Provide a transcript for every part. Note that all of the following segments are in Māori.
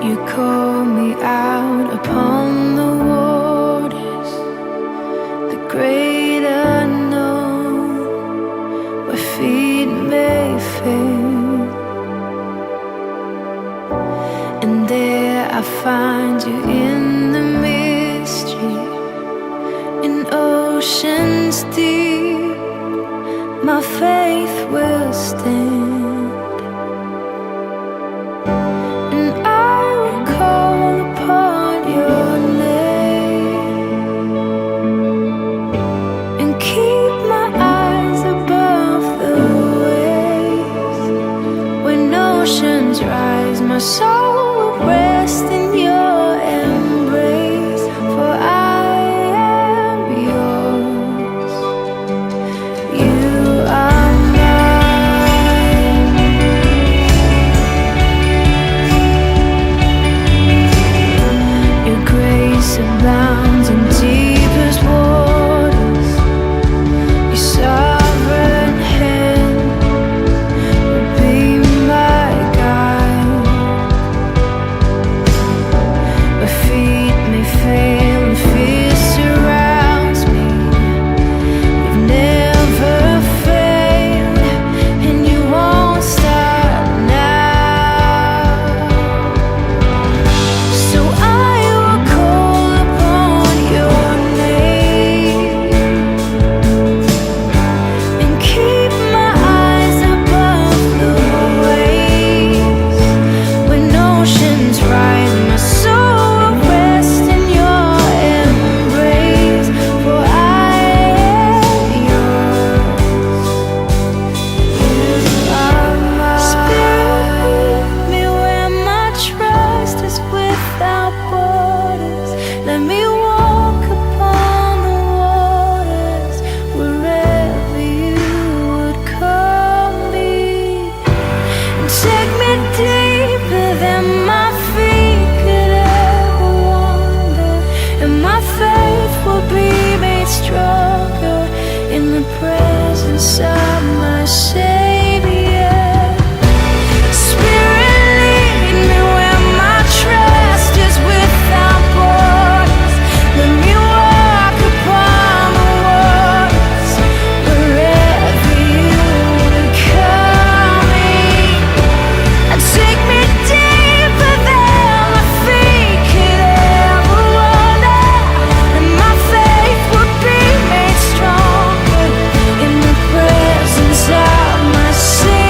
You call me out upon the waters, the great unknown, where feet may fail. And there I find you in the mystery, in oceans deep. My faith will stand. My soul will rest in your embrace, for I am yours. You are mine. Your grace abounds in deepest waters. Your sovereign hand will be my guide. Feet may fail and fear surrounds me. You've never failed, and you won't stop now. So I will call upon your name and keep my eyes above the waves. When oceans rise, my soul presence of my Savior. Spirit, lead me where my trust is without borders. Let me walk upon the waters wherever you would call me. And take me deeper than my feet could ever wander, and my faith would be made strong in the presence of my Savior.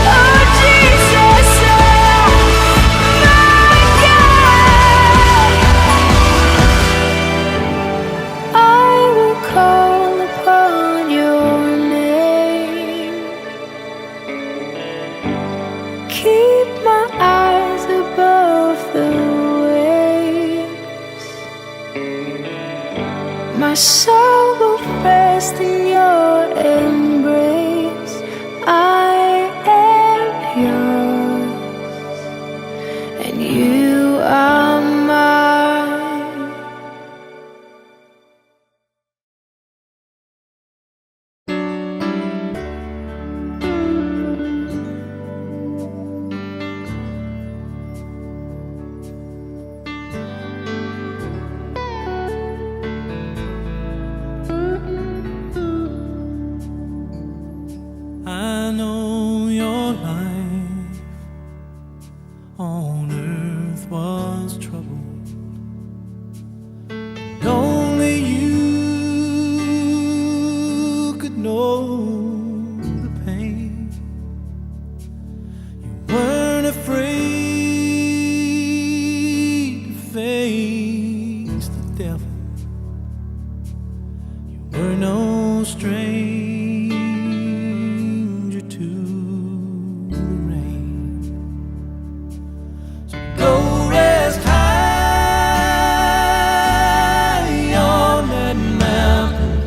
Oh Jesus, I will call upon your name. Keep my eyes above the waves. My soul will rest in your embrace. I am yours, and you are mine. I know your life on earth was troubled, and only you could know the pain. You weren't afraid to face the devil. You were no stranger to the rain. So go rest high on that mountain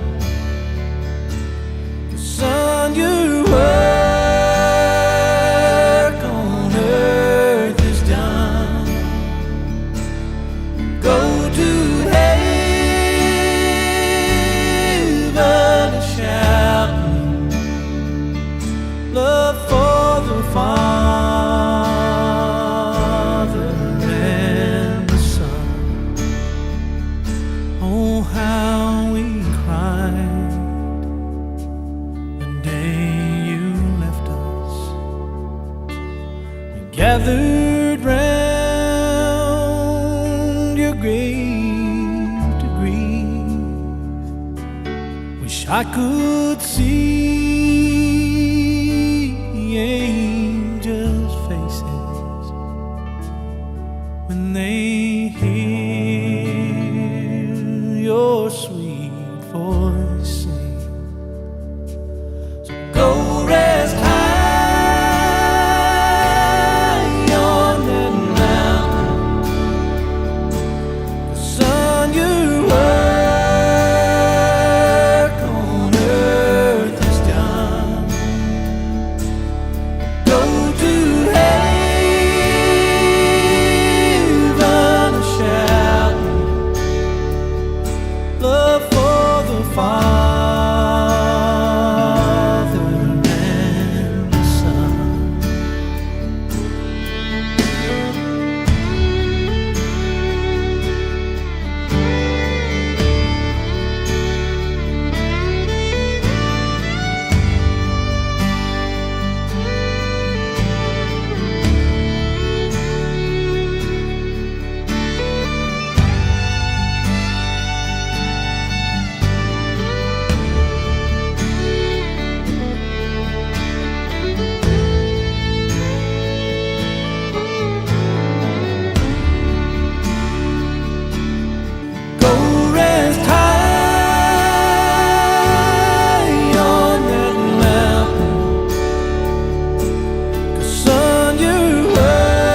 I could see angels' faces when they hear your sweet voice sing. So go rest high on that mountain, 'cause son, your work on earth is done. Go to heaven a shouting, love for the Father and the Son. Go rest high on that mountain, 'cause son, your work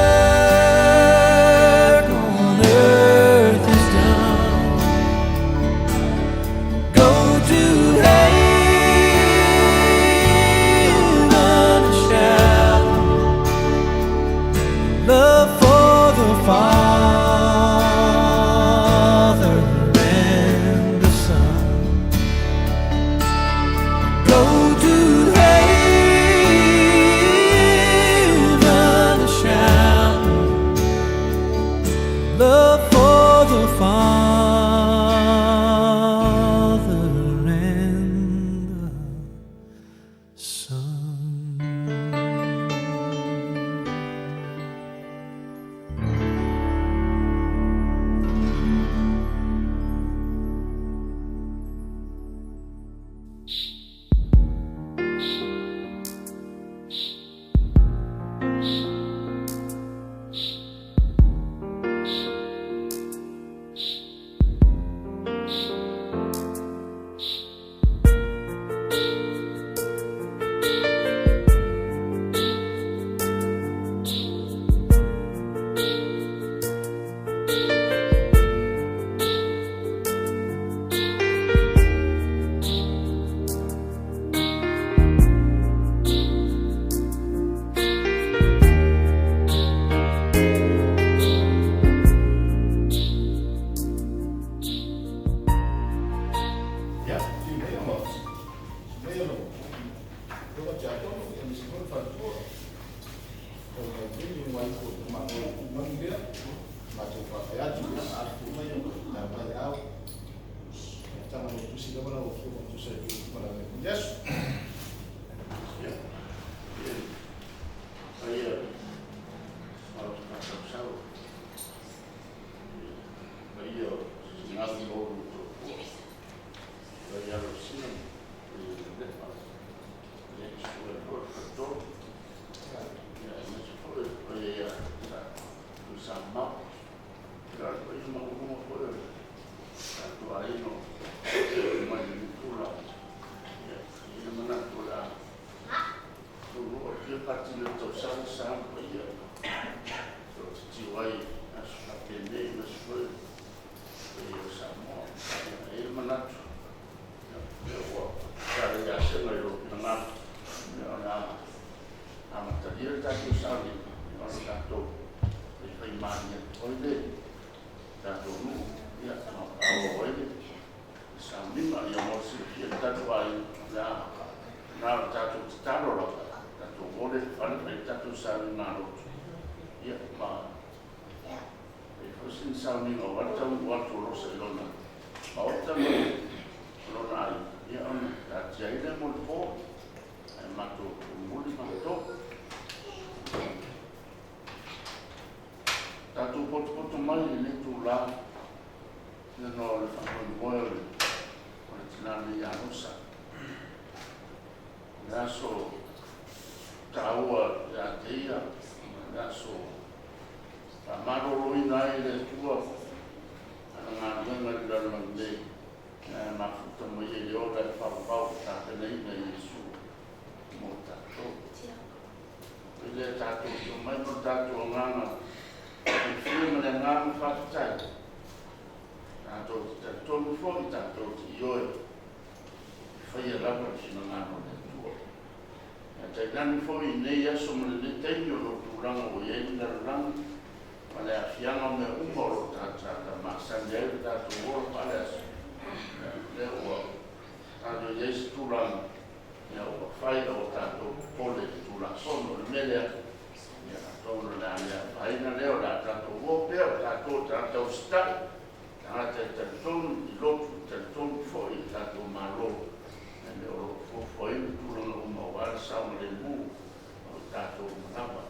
on earth is done. Go to heaven and shout, love for the Father and the Son. Go to heaven and shout, love for the Father and the Son. Ja, die meermaals. Meermaals. Dat wat jij toch nog in de school van het woord. Dat is een beetje mooi voor de man weer. Maar zo van ja, die is aardig voor mij. Nou, maar jou. Dan moet je zien dat we nou voor te zeggen. Maar dan yes. Ja. Ja. Maar dat gaat ook zo. Maar hier, naast die boven. Ja, we zien hem. Net maar. Nee, is voor het woord verdorpen. Ja, en met z'n volle. Ja, we zijn man. Ja, dat is maar ook nog voor. Ja, toen waren nog. Maar je niet toelaat. Ja, helemaal naar. so taua ya teia na so maroro ina ile tua ana ngā ngā le mafuta mo i le ora e whawhau ta penei na Yesu mo tātou. I le tātou so mai mo tātou nganga i whia mene nganga whakatai. Tātou te tonu whoi tātou ti ioe whaia lapa sina ngana le tua. Tai nani whoi nei aso mo le teimi o lo tūranga o iei na ranga ma le awhianga me umoro tātata ma sande e tātou ora pale aso. Le ua tātou Yesu tūranga ia ua whaia o tātou pole tūranga sono le melea ia tōna le alea whaina leo la tātou wopea o tātou stai tātou tātou i lotu tātou whoi tātou malo e me o whoi tūranga uma o ala sauma le mū o tātou manawa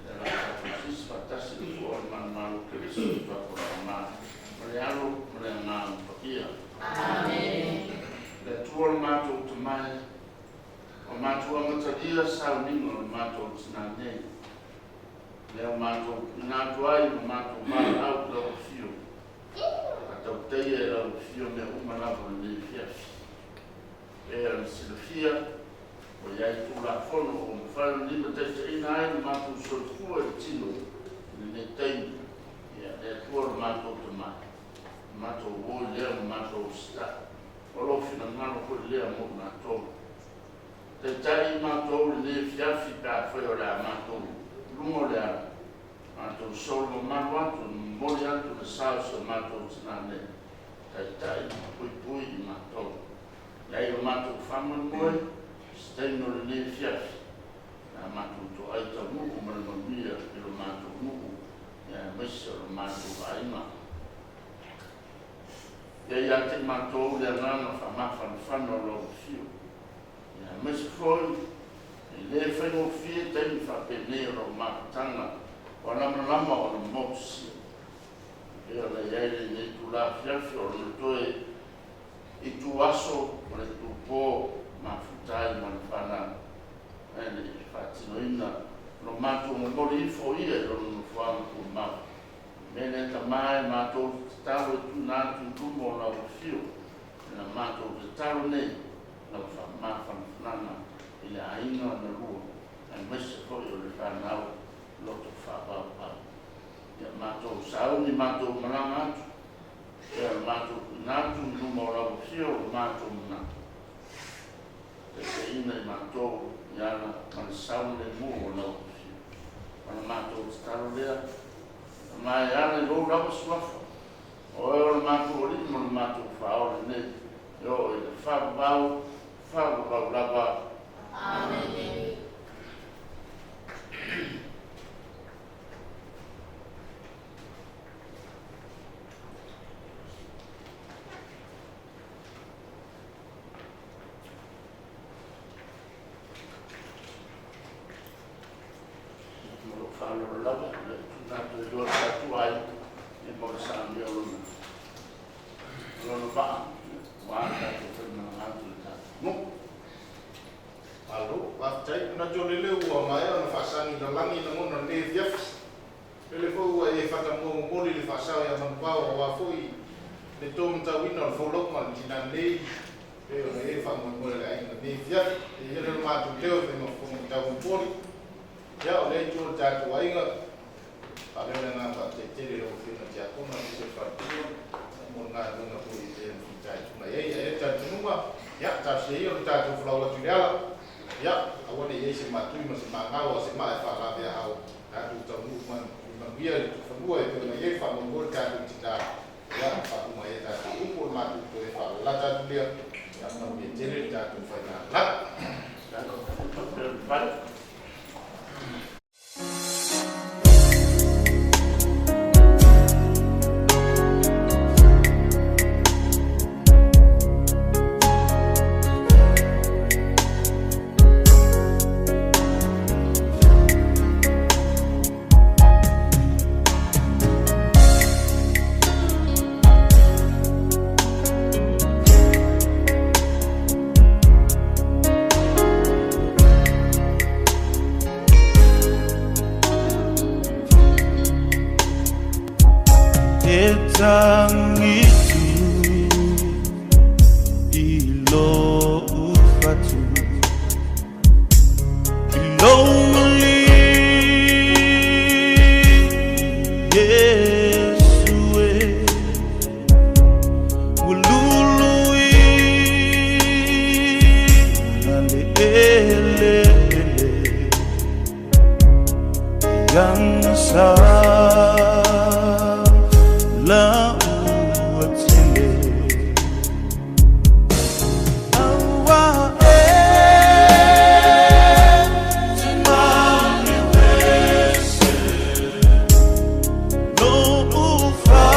e la tātou sisi whatasi i fua manu keresi whakora ma le alo le ngā mpakia. Amen. Le tuol mātou te mai, o mātou amataria sau ningo o mātou tina nei. Le o mātou inatu ai o mātou mai au lau fio. A tau teia e lau fio me umalawa le fiafi. E an silafia, o iai tūla fono o mwhanu nima te ina ai o mātou sotkua e tino ne teimi. Ia le tuol mātou te mai. Mātou oi lea o mātou sta. O lo fina ngano ko lea mo mātou. Te tai mātou le fiafi ka whai o lea mātou. Lungo lea mātou solo manu atu, mori atu le sausa mātou tinane. Tai pui i mātou. Iai o mātou whaman moe, steino le fiafi. Nā mātou to aita muku mara mamia i lo mātou muku. Ia mesa lo mātou aima. Ia te mātou le nganga whamawhanwhana lo fio. Ia mesa foi, i le whaingo fie teni whapene ro mātanga, o lama o na mosia. Ia le iere ne tu la fiafi o le toe i tu aso o le tu pō mafutai manwhana. E le whatino ina, lo mātou mori ifo ia lo no whaanga ku mau. Mene ta mai mātou te taro e tu nātu tumo o lau fio. Nā mātou te taro nei, lau whamawhanwhananga i le ainga na rua. E mese hoi o le whanau loto whapau pau. Ia mātou sauni mātou maranga atu. Ia mātou nātu tumo o lau fio o mātou mana. Te ina i mātou iana mana sauni mu o lau fio. Mana mātou te taro lea. Mai ana lo raba swafa. O e o mātou ori mo mātou whaore nei. Yo e le whabau raba. Amen. Mo whaore raba. Tātou dua tātou ai, e mora sāmi o luna. Luna paa, wā tātou whenua ātu le tātou. No. Alo, wātai, na jole leo ua mai, ana whasani na langi na ngona ne fiafi. Pele fau ua e whakamongo mori le whasau ia manupao a wafoi. Le tōmu tawina o wholokman tina nei, e o e whamongo mori le aina ne fiafi. E hele mātu leo whenua whamongo tawu mori. Ia o le tō tātou ainga, Alena na pa te tere o whina te akona i se whatua mo ngā runga pui te whitai tuna ei e tātou nunga ia tātou se i o tātou whalaua tu reala ia awane ei se mātui ma se māngawa se mai whalawe a hau tātou tau nukuman manguia i tu whanua e pēna ei whamongore tātou tika ia whakuma e tātou upo mātou to e whala tātou lea ia mau e tere tātou whaina lat tātou whaina atu lonely Yesue ulului ale ele yang sa la uatile awa mami wese no ufa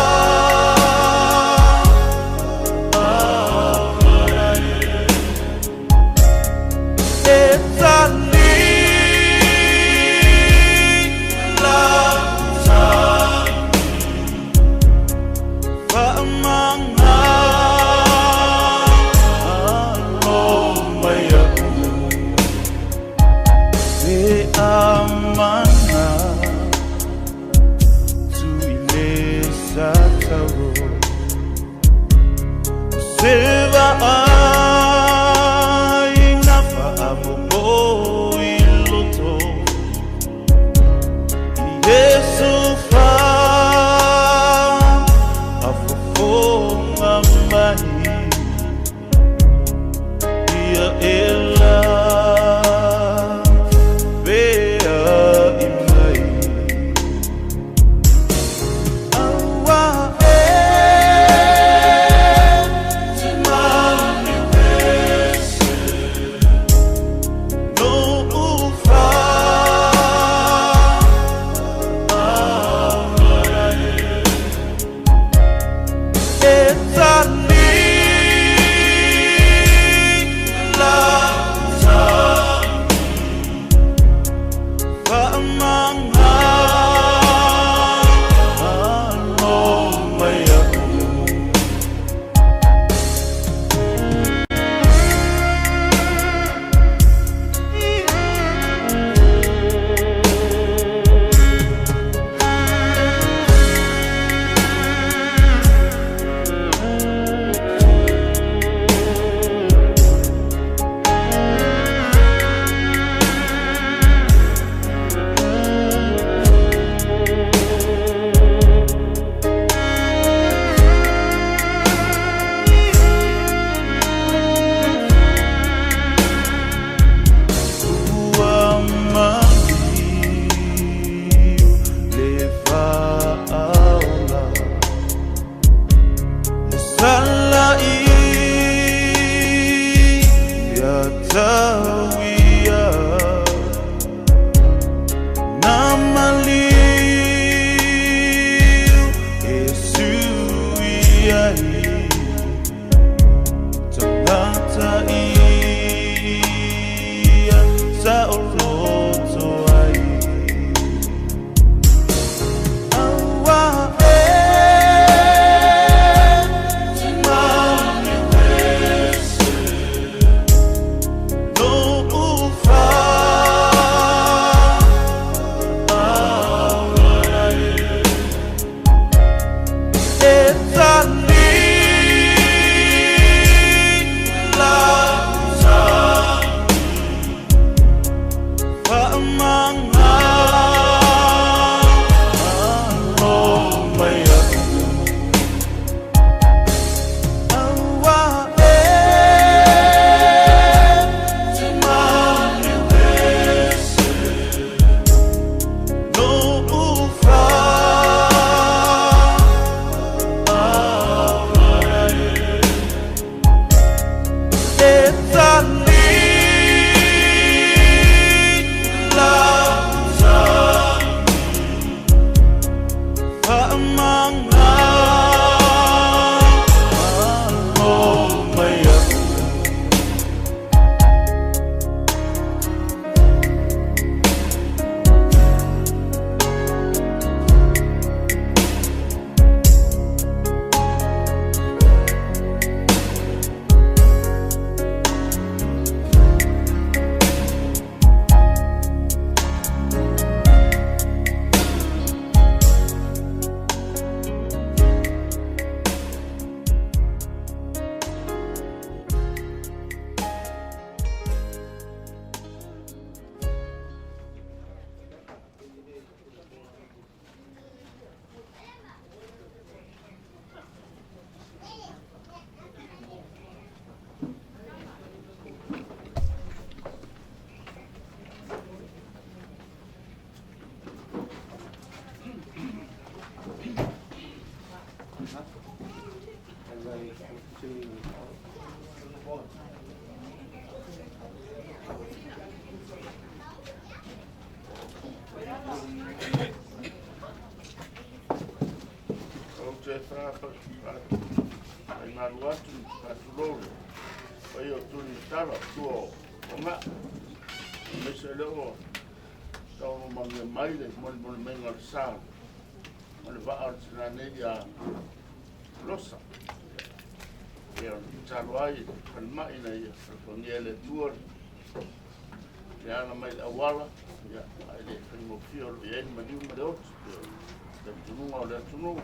amana tu ilesa taro seva ai nafa abobo iloto Yesu fa afofo ngamahi ia ela malu atu katulole. Pai o tuni tala tuo o ngā. Me se leo tau mangi maile moni menga le sāle. Moni waa o tina nei a losa. E o talo ai kan mai na ia ko ngele tuor. Ya na mai awala ya ai le fimo fio le mani ma do. Le tunu o le tunu.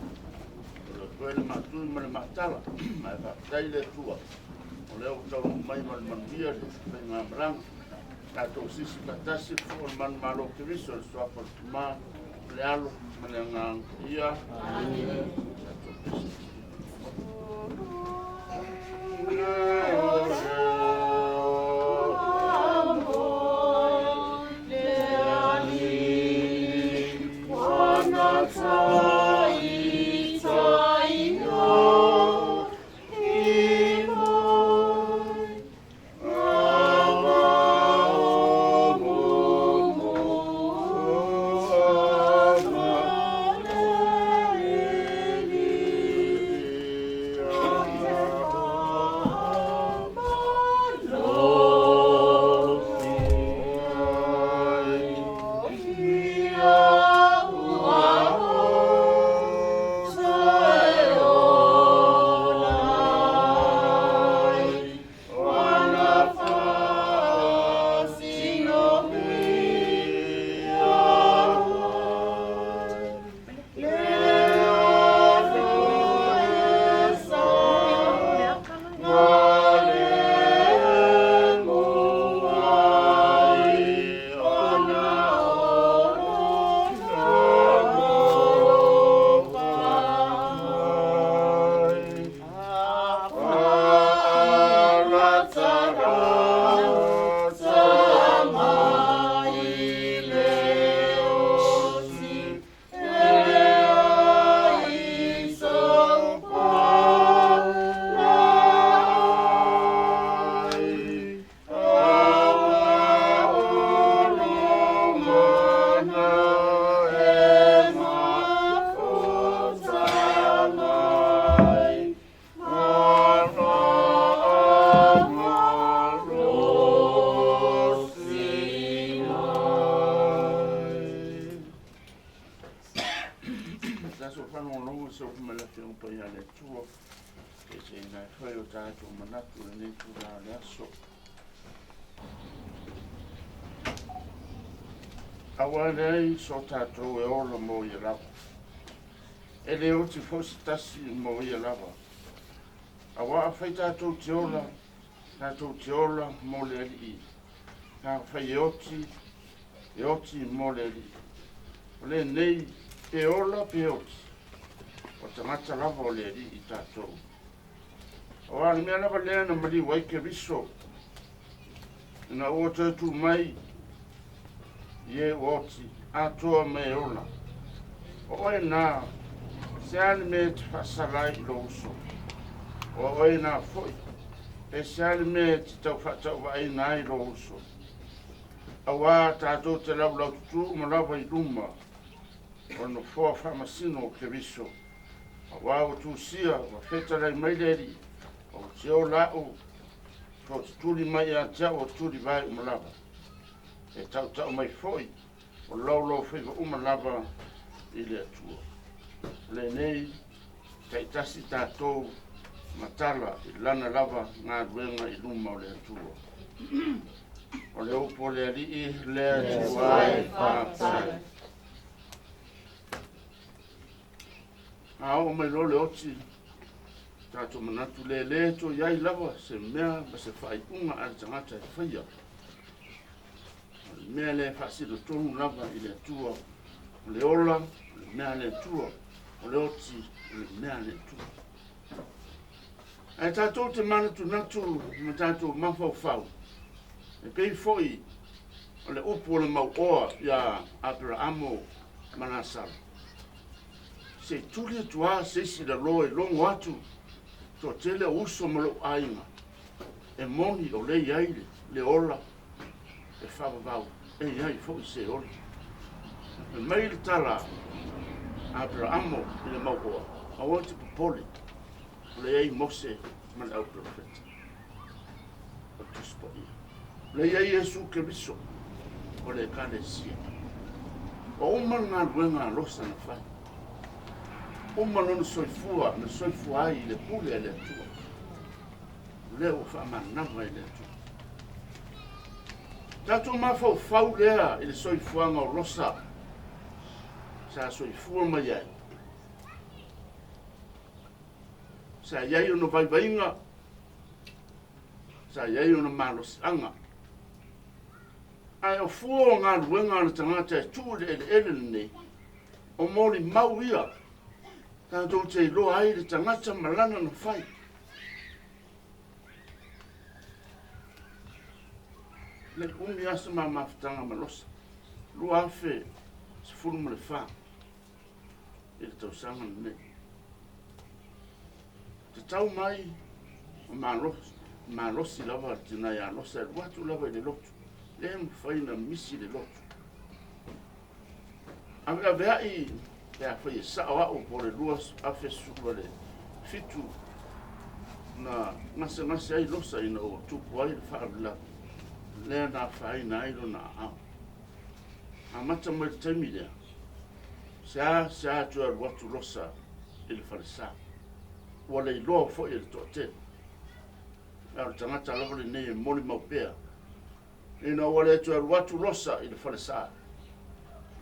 Le koele matu ma le matala. Mai va dai le tua. O leo tau mai ma le mandia le nga brang. La to sisi patasi fo man malo kristo so por ma le alo ma le nga ia. Awalei so tātou e ola mo i lava. E leo ti fosi tasi mo i lava. Awa a whai tātou te ola mo le ali i. Ka whai e oti mo le ali. O le nei e ola pe oti. O tangata lava o le ali i tātou. Awa ni mea lava lea na mari waike riso. Ina o tatu mai ye oti atoa me ola. O oe nā, se ani me te whasarai lo uso. O oe nā foi, e se ani me te tau whatau wai nai lo uso. A wā tātou te lau lau tutu ma lawa i luma. O no fua whamasino ke riso. A wā o tūsia, wa whetarei maileri. O te o lau, o te turi mai a tia o turi vai ma lawa. E tau mai foi, o lau whiwa uma lava i le atua. Le nei, kei tasi tātou matala i lana lava ngā ruenga i luma o le atua. O le upo le alii, le atua e whātai. A o mai lo le oti, tātou manatu le to iai lava se mea ma se whai unga ar tangata e whaia. Mea le whasiro tonu lava i le atua, o le ola, o le mea le atua, o le oti, o le mea le atua. E tātou te manatu natu, ma tātou mawhau whau. E pei foi, o le upo le mau oa ia Abrahamo Manasara. Se tuli atua se si la loe longo atu, to tele uso malo ainga. E moni o le iaile, le ola, e whawawau, e iai fwoi se ori. E mai le tala, Abrahamo i le maukoa, a wati popoli, Le ai Mose ma le au profeta. O tuspo ia. Le ai Yesu Keriso. O le kalesia. O uma ngā ruenga losa na whai. Uma lona soifua, na soifua ai le pule le atua. Leo whamanama i le atua. Tato mawhau whau lea i le soifuanga o losa. Sa soifua mai ai. Sa iai ono vaivainga. Sa iai ono malosanga. Ai o fua ngā ruenga na tangata e tū le ele nei. O mori mau ia. Tato te loa ai le tangata malana na whai. Le umi asa ma mawhitanga malosa. Lua awhi se furu ma le wha. I le tausanga nei. Te tau mai o malosi lava tina ia losa e watu lava i le lotu. Le mwhaina misi le lotu. Ame vea i le a whai e sao au po le lua awhi sura le fitu na ngase ai losa ina o tupu ai le wha la. Lea nā whai nā ilo nā au. A mata mai le taimi lea. Se a tua watu losa i le whalesa. Ua le iloa fo i le toa te. Ea le tangata lava le nei e moli mau pēa. Ina ua le tua watu losa i le whalesa.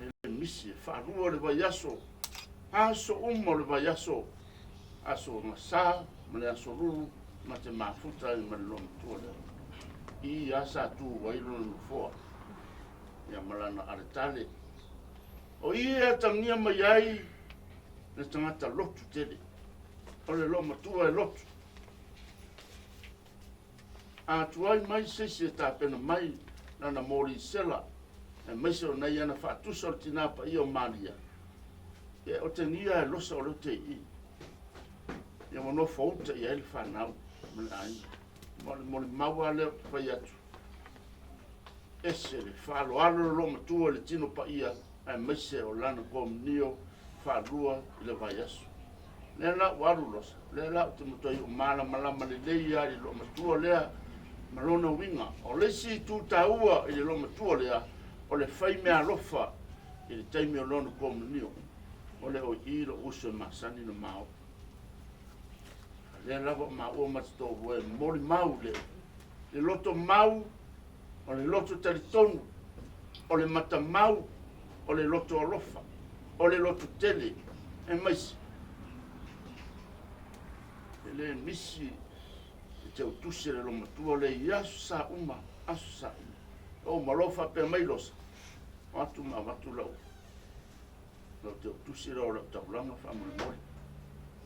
E le misi e wharua le vai aso. Aso umo le vai aso. Aso ngasa, ma le aso ruru, ma te mafuta i ma le loma tua lea. I asa tu wailo no fo ya malana aretale o ia tangia mai ai le tangata lotu tele o le loma tua e lotu a tuai mai se ta pena mai na mori sela e mai se na ia na fatu sortina pa io maria e o tenia e losa o te i ia mo no fouta ia il fanau mai Mole maua le whai atu. Ese le whalo alo lo matua le tino pa ia ai meise o lana kom nio whalua i le vai asu. Le la waru losa. Le la te mutoi o malama le leia i lo matua lea malona winga. O le si tu taua i le lo matua lea o le whai mea lofa i le taimi o lona kom nio. O le o i lo uso masani no mao. Le lava ma o matto we mori mau le loto mau o le loto talitonu o le mata mau o le loto alofa o le loto tele e mais le misi te utusi le lo matu le yasu sa uma asu sa o malofa pe mai los watu ma watu lau lo te utusi le taulanga fa mori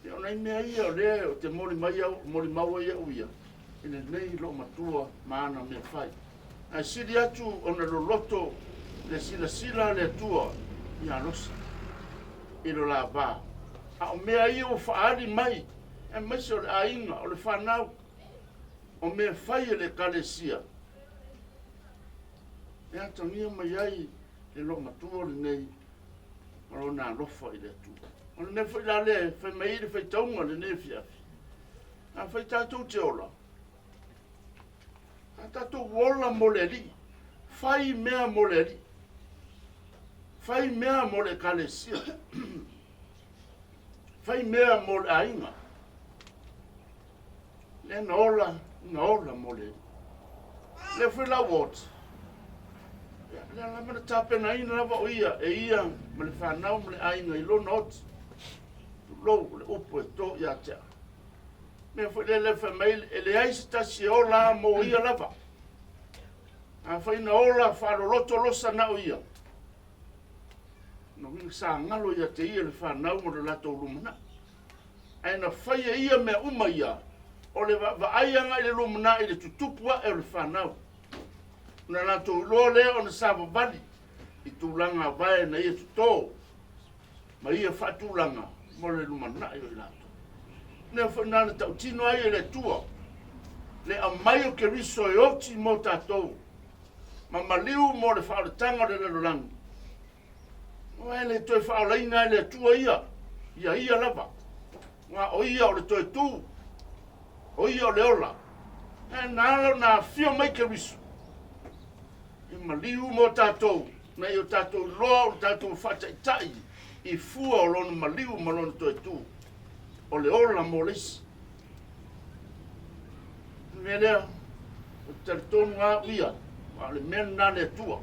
Io nei mea ia o lea o te mori maua ia uia. Ine nei lo matua maana me fai. Ai siri atu o na lo loto le sila le atua i alosa. I lo la ba. A o mea ia o whaari mai. E maise o le ainga o le whanau. O mea fai e le kalesia. E atangia mai ai le lo matua le nei. O na lofa i le atua. Ona ne foi la le, foi mai le foi taunga le ne fiafi. A foi tatou te ola. A tatou wola moleri. Fai mea moleri. Fai mea mole kalesia. Fai mea mole ainga. Le na ola moleri. Le foi la wot. Le la mana tape na ina lava o ia, e ia, ma le whanau ma le ainga i lo not. Lo le upo e to ia tea. Me foi le famile e le aisi tasi o la mo ia lava. A foi na ola wharo loto losa na o ia. No winga sa ngalo ia te ia le whanau mo le lato lumana. Ai na whaia ia me uma ia. O le va aianga i le lumana i le tutupua e le whanau. Na lato lo le o na sava bali. I tūlanga vai na ia tuto. Ma ia whatūlanga. Mole lumana i o lato. Ne whanana tau tino ai e le tua. Le amai o ke riso e oti mo tātou. Ma maliu mo le whaaretanga le lelolangi. O e le toi whaalaina e le tua ia. Ia lava. Nga o ia o le toi tū. o ia o le ola. E nalo na fio mai ke riso. E maliu mo tātou, na i o tātou loa o tātou whataitai, i fua o lona maliu ma lona toi tū. O le ola mo lesi. Me lea, o tari tonu ngā uia, wa le mena nā le tua.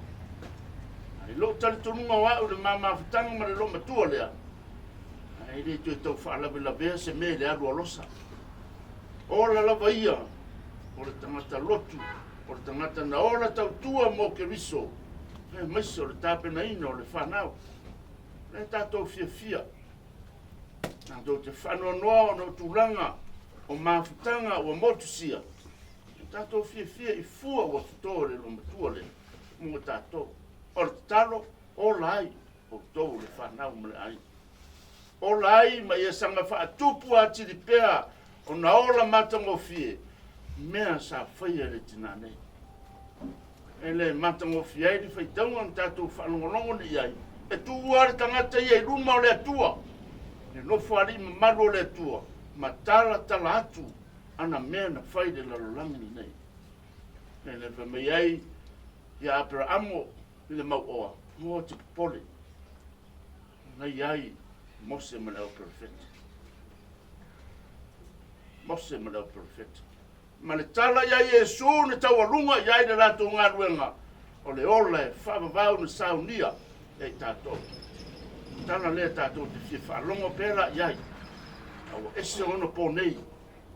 I lo tari tonu ngā wā o le māma whatanga ma le lo matua lea. I le tui tau whaalawe la bea se me le alu alosa. O la lava ia, o le tangata lotu, o le tangata na ola tau tua mo ke riso. E maise o le tāpena ina o le whanau. Le tātou fia fia. Tātou te whanua noa o no tūranga o mawhutanga o motusia. Tātou fia fia i fua o futoa le lo matua le. Mua tātou. O le talo, o lai, o tau le whanau mle ai. O lai, ma ia sanga wha atupu ati li pea, o na ola matango fie, mea sa whaia le tina nei. E le matango fie ai li whaitaunga ni tātou whanongolongo ni ai. E tu uare tangata iai ruma o le atua. Ne nofo ali ma malu o le atua. Ma tala tala atu, ana mea na whaide la lolangi ni nei. E le whamei ai, ia apera amo, i le mau oa, mua te pole. Nei ai, mose ma leo perfect. Mose ma leo perfect. Ma le tala iai Yesu ne tau alunga iai le rato ngā ruenga. O le ola e whavavau na saunia e tātou. Tana le tātou te fie whalongo pēra iai. Awa ese ono pō nei.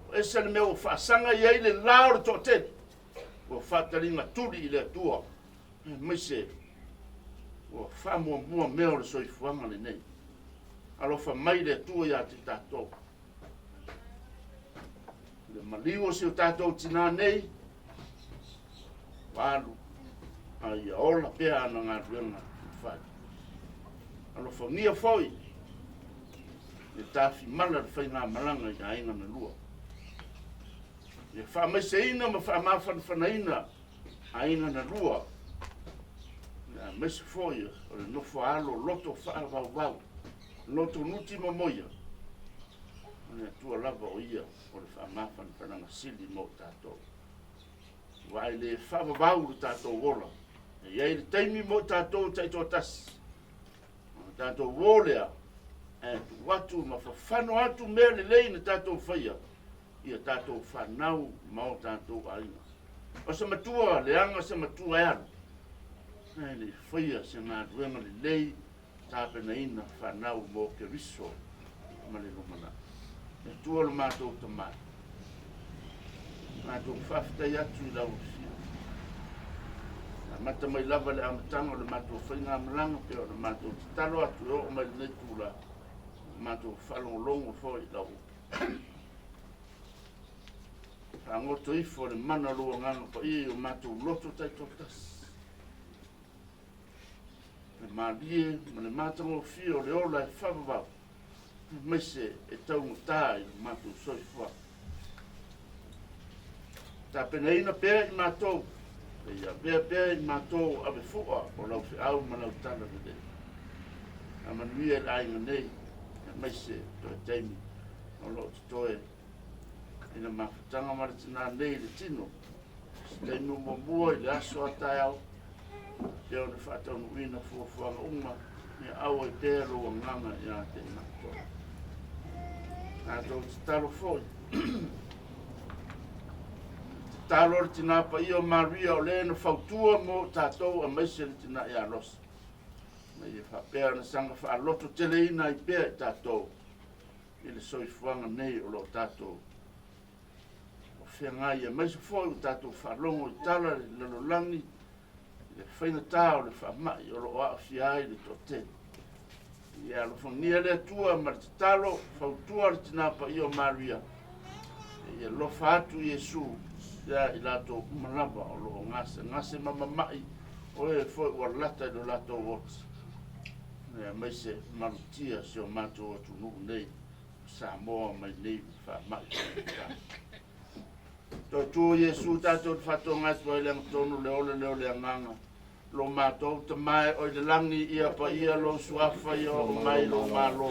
O ese le mea o whaasanga iai le laore tō tēti. O whataringa turi i le atua. Maise, o whamua mua mea o le soifuanga le nei. Alofa mai le atua ia te tātou. Le maliu o si o tātou tina nei. Walu. Ai ola pea ana ngā ruenga whai. Alofa ngia foi. Le tāwhi mala le whai ngā malanga i ainga na lua. Le whamaise ina ma whamawhanwhana ina ainga na lua. Mese foi, o le nofo alo, loto whaavau. Loto nuti mamoia. Le tua lava o ia, o le whamawhan whananga sili mo tātou. Wai le whaavau tātou wola. E iei le taimi mo tātou taito tasi. Tātou wolea. E tu watu ma whawhano atu mea le leina tātou whaia. Ia tātou whanau mao tātou aina. O sa matua, leanga sa matua e alu. Le whaia se ngā ruenga le lei, tāpena ina whanau mō ke riso, ma le lumana. E tua lo mātou tamai. Mātou whawhitai atu i lau fia. Na mata mai lava le amatanga o le mātou whainga amalanga, pia o le mātou talo atu o mai le tūla. Mātou whalongolongo fo i lau. Whangoto ifo le mana lua nganga pa i o mātou loto taito tasi. Me malie, ma le mātango fio le ola e whavavau. Meise e taungu tā i mātou soifua. Tā pena ina pēr i mātou. E ia pēr i mātou ave fua o lau whi au ma lau tāna me dei. A manuia e ainga nei, e meise toi teimi. O lo te toe, ina mawhutanga maritina nei le tino. Teimi mo mua i le aso atai au. Te o le whatau nuina fuafuanga unga, e au e tēro o nganga i a te nato. Nā tō te taro foi. Te taro le tina pa i o Maria o lēna whautua mo tātou a meise le tina i a rosa. Na i e whapea na sanga whaaloto tele ina i pēr i tātou. I le soifuanga nei o lo tātou. O whengai a meise foi o tātou whalongo i tala le lalolangi. Le whaina tāo le whamai o lo a whiai le tote. Ia lo whangia le atua ma le talo, whautua le tinapa i o Maria. Ia lo whaatu Yesu, ia i lato umalaba o lo ngase. Ngase mamamai o e fwoi ua lata i lo lato wot. Ia meise marutia se o mato o tunu nei, sa moa mai nei whamai. Toi tu Yesu tātou whato ngai tua i leang tonu le ole leo le anganga. lo mātou te mai o le langi ia pa ia lo suafa ia o mai lo malo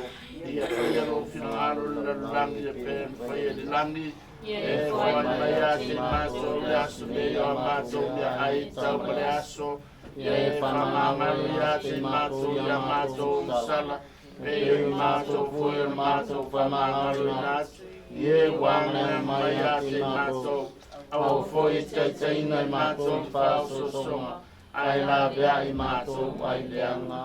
ia pa ia lo finangaro le langi e pen pa ia le langi e whai mai a te mātou le aso me ia mātou le ai tau pa le aso e whamamari a te mātou ia mātou sala e mātou fui mātou whamamari nātu ie wana mai a te mātou au foi te teina i mātou whāso songa ai la bea i mātou ai leanga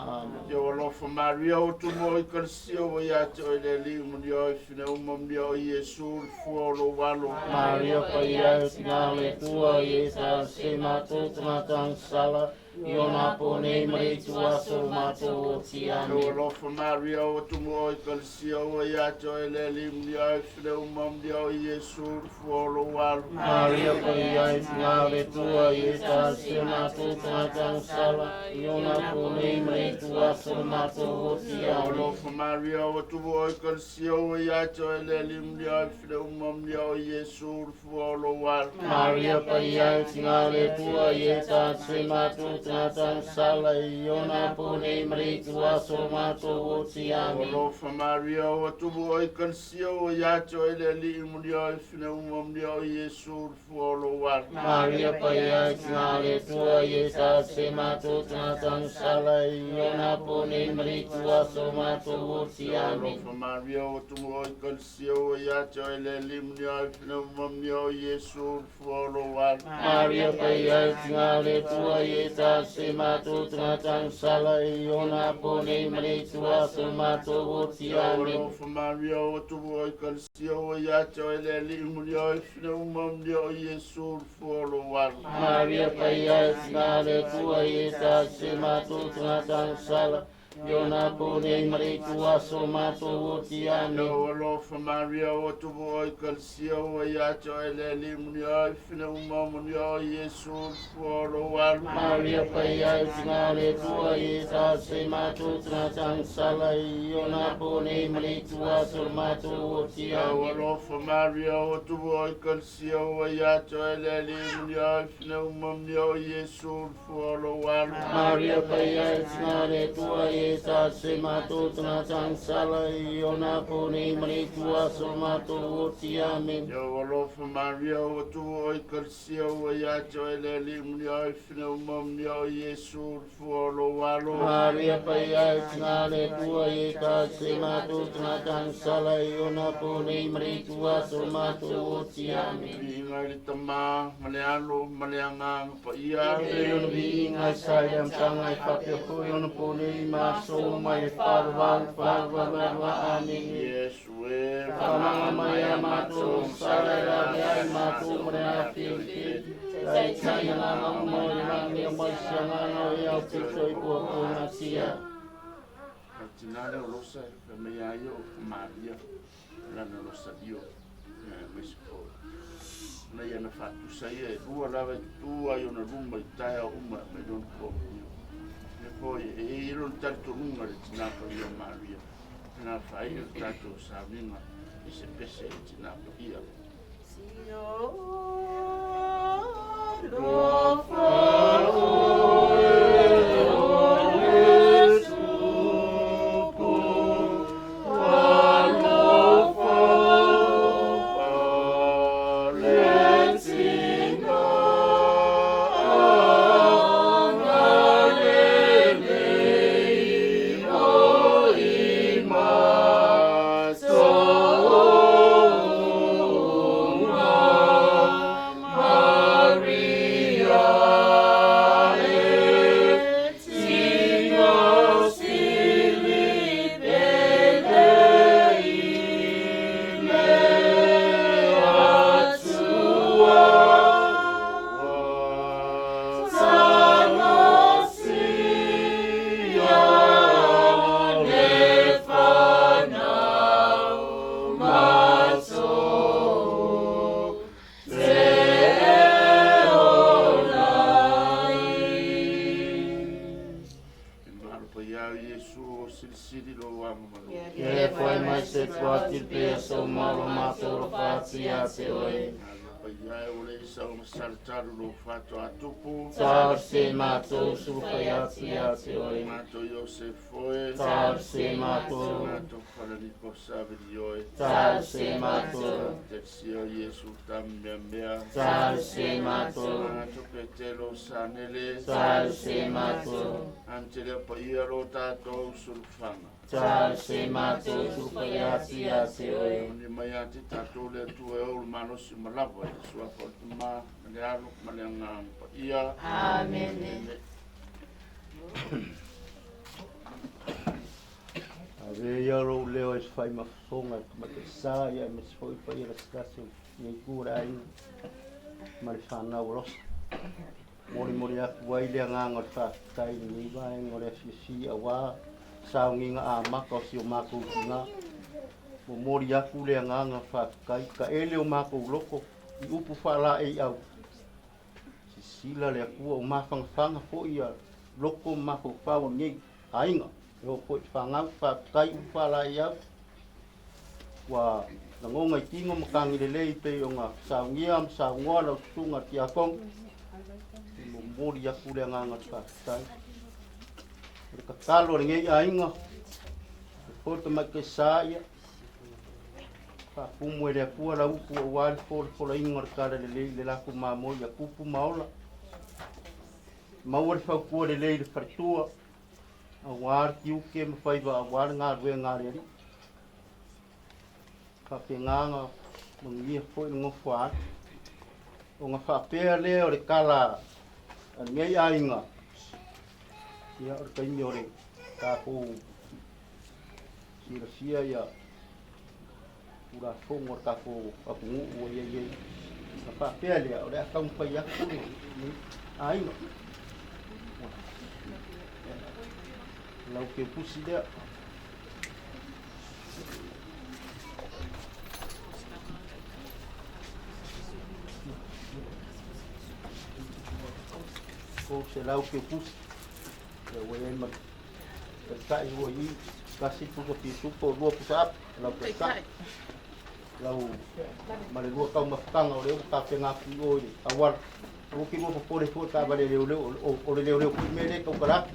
yo alofa maria o tumo i karsio o ia te o le li umuni o i fina umami o Iesu fuolo walo Maria pa ia tina le tua i sa se mātou tamatang sala Iona pone mai tua so mātou o tiani yo alofa maria o tumo i karsio o ia te o le li umuni o i fina umami o Iesu fuolo walo Maria pa ia tina le tua i sa se mātou tamatang sala Iona pone mai tua so mātou o tiani alofa maria o tumo i karsio o ia te o le li umuni o i fina umami o Iesu fuolo walo Maria pa ia tina le tua i sa se mātou tamatang sala Iona pone mai tua so mātou o tiani alofa maria o tumo i karsio o ia te o le li umuni o i fina umami o Iesu fuolo walo Maria pa ia tina le tua i sa se mātou tamatang sala Iona pone mai tua so mātou o tiani alofa maria o tumo i karsio o ia te o le li umuni o i fina umami o Iesu fuolo walo Maria pa ia tina le tua i sa se mātou tamatang sala Iona pone mai tua so mātou o tiani alofa maria o tumo i karsio o ia te o le li umuni o i fina umami o Iesu fuolo walo Maria pa ia tina le tua i sa se mātou tamatang sala Iona pone mai tua so mātou o tiani yo alofa maria o tumo i karsio o ia te o le li umuni o i fina umami o Iesu fuolo walo Maria pa ia tina le tua i sa se mātou tamatang sala Iona pone mai tua so mātou o yo tiani alofa maria o tumo i karsio o ia te o le li umuni o i fina umami o Iesu fuolo walo Maria pa ia tina le tua i sa se mātou tamatang sala Iona pone mai tua so mātou o tiani yo alofa maria o tumo i karsio o ia te o le li umuni o i fina umami o Iesu fuolo walo Maria pa ia tina le tua i sa se mātou tamatang sala Iona pone mai tua so mātou o tiani Inga le tama, male alo, male anga, pa ia. Iona vi inga sayang sangai whapehu Iona pone maso mai wharwa amin Yesu e. Whamanga mai a mātou sala la mea mātou mrea whiwhi Sai tai nganga mo i rangi a mai sianganga i au pito i kua kona tia Tinale o losa, ka mea ia o Maria, lana losa dio, Mexico. Na ia na whatu sa ia, rua lawa i tua i ona rumba i taia uma me don ko. Ne ko e iro tanto runga le tinapa i o Maria. Na whai o tato sa minga, i se pese i tinapa ia. ia e ule isa o masarataru lo fato atupu. Tāu se mātou supai ati ati oi. Mato Iosefoe. Tāu se mātou. Mato Whanariko Saviri oe. Tāu se mātou. Te sio Iesu tamia mea. Tāu se mātou. Mato Petelo Sanele. Tāu se mātou. Antele pa ia lo tātou surufanga. Tāu se mātou supai ati ati oi. Ni mai ati tātou le tu e olu manosi malawa. Sua kotuma, mane alo, mane anga pa ia. Amen. Ave ia rou leo e whai mawhonga ma te sā ia me se whoi whai ra stasi ni kura ina ma le whanau rosa. Mori aku wai lea nganga te whakatai ni vai ngore si a wā sao nginga a maka o si o mako utinga. Mo mori aku lea nganga whakatai ka ele o mako loko i upu whala e au. Si sila lea kua o mawhangwhanga fo ia loko mako whawa ngei ainga. Yo po whangau whakatai u whala e au. Wa nangonga i tingo makangi lelei te o ngā saungia am saungoa lau sunga ti akong. Mo mori aku lea nganga te whakatai. Ka talo ringei ainga. Po te mai ke sāia. Ka pumu e lea kua la upu o wali pola inga kare lelei le laku mamoi a kupu maola. Maua le whau kua lelei le wharitua. A wār ki uke me whaiva a wār ngā rue ngā reari. Ka pe nganga mo ngia fwoi ngofu atu. O ngā whapea leo le kala ngei ainga. Ia o ka inyo re ka kou sira ia ura fongo ka kou apungu o ia ia. Ka whapea leo o le akau mwhai aku ni ainga. Lau ke pusi dea. Ko se lau ke pusi. Ya wei man. Terkai wo i kasi puso pisu po lua pusap lau terkai. Lau male lua kau mafkanga o leo ka penga ku o i awar. O ki mo po po ta ba le leo o le leo ku mele ko kara.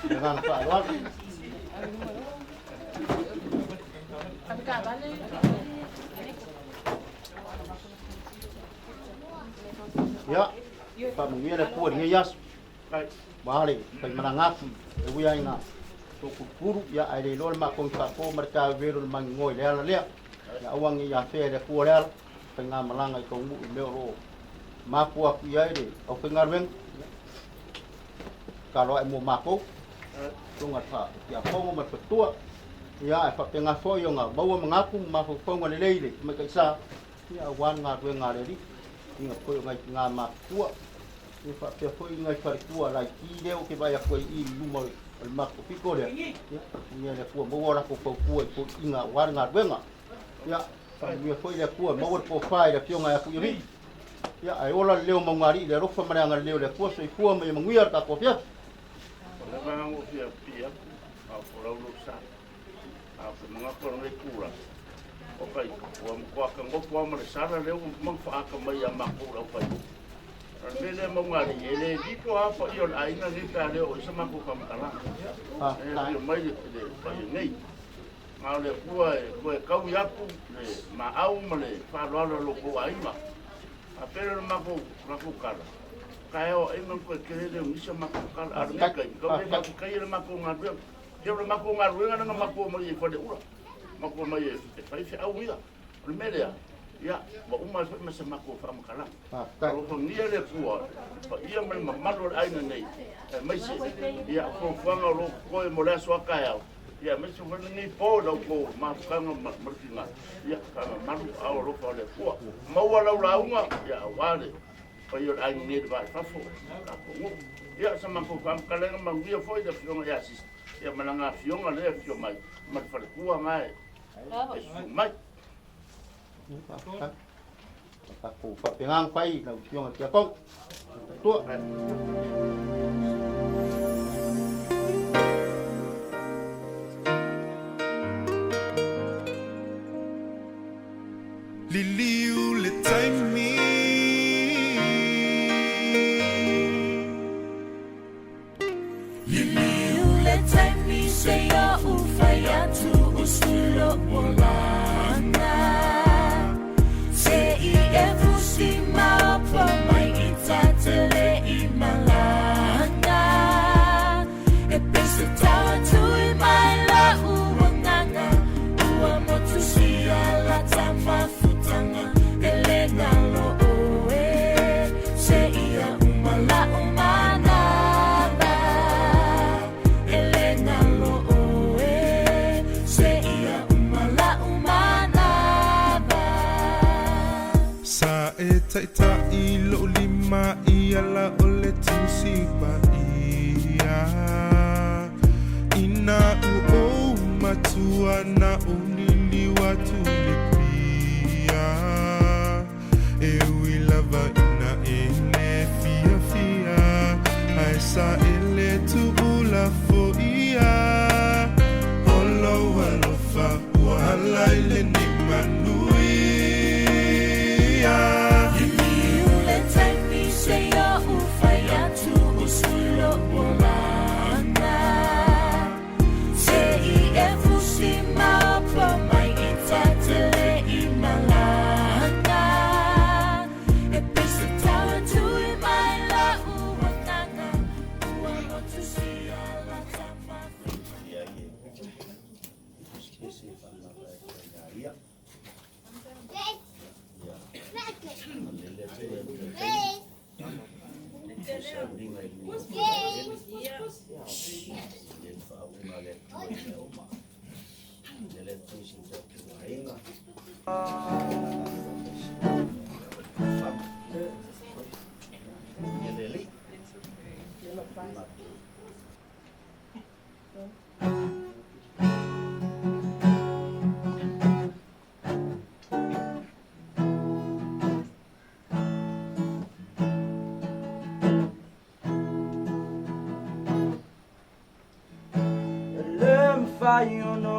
Dengan pa awar. Ya. Pa mungira ku ni yas. Bale, pai manangaki, e ui aina. Tōku puru, ia aere lor ma kong kako, marika veru ma ngoi leala lea. Ia awangi ia whea lea kua leala. Pai ngā malanga i kong mu i meo ro. Mapu aku i aere, au whi ngā rueng. Ka loa e mō mako. Tunga tā, ia pongo ma patua. Ia e whape ngā whoi o ngā maua mangaku, mafu whaunga le leile. Mai kai sā, ia awan ngā rueng ngā reari. Inga koi o ngai ngā makua. E fa pe foi ngai farikua la ki leo ke vai a foi I luma o mako piko le ia le kua mo ora ko kua ko inga war nga wenga ia fa mi foi le kua mo ora ko fai le fionga ya ku ri ia ai ola leo mo ngari le rofa mare nga leo le kua so I kua me mo ngia ta ko pia Le vango fia pia. A fora ulo sa. A fo mga ko ngai kura. O kai ko ka ngo ko ma le sara leo mo fa ka mai a makura o kai. Mele mongari ele dito apa ion ainga kita le o sama ko kamala. Le mai le pai nei. Ma le kua ko kau yaku le ma au male fa lo ko aima. A pero ma ko kala. Kai o e man ko kere le misa ma ko kala ar me kai. Ko le ma ko kai le ma ko ngaru. Yo le ma ko ngaru nga nga ma ko mai ko le ura. Ma ko mai e pai fe au ida. Le mele ya, wa uma fa masa mako fa makala. Kalau pengia le kua, pa ia mai mamalo aina nei. Mai se ya ko fanga lo ko e mola so kaya. Ya mai se wani ni po lo ko ma kanga martinga. Ya kanga malu au lo ko le kua. Ma wala launga ya wale. Pa ia aina nei ba fa fo. Ya sama ko fa makala ma via foi da fionga ya sis. Ya malanga fionga le fio mai. Ma fa kua mai. Mai Aku whapengang whai na utionga kia kong. Tua. Liliu le taimi ala ole tusi pa ia ina o matua na unili watu lepia e lava ina ele fia fia aisa ele tu ula fo ia olo alofa wala ile ni manuia Fayuno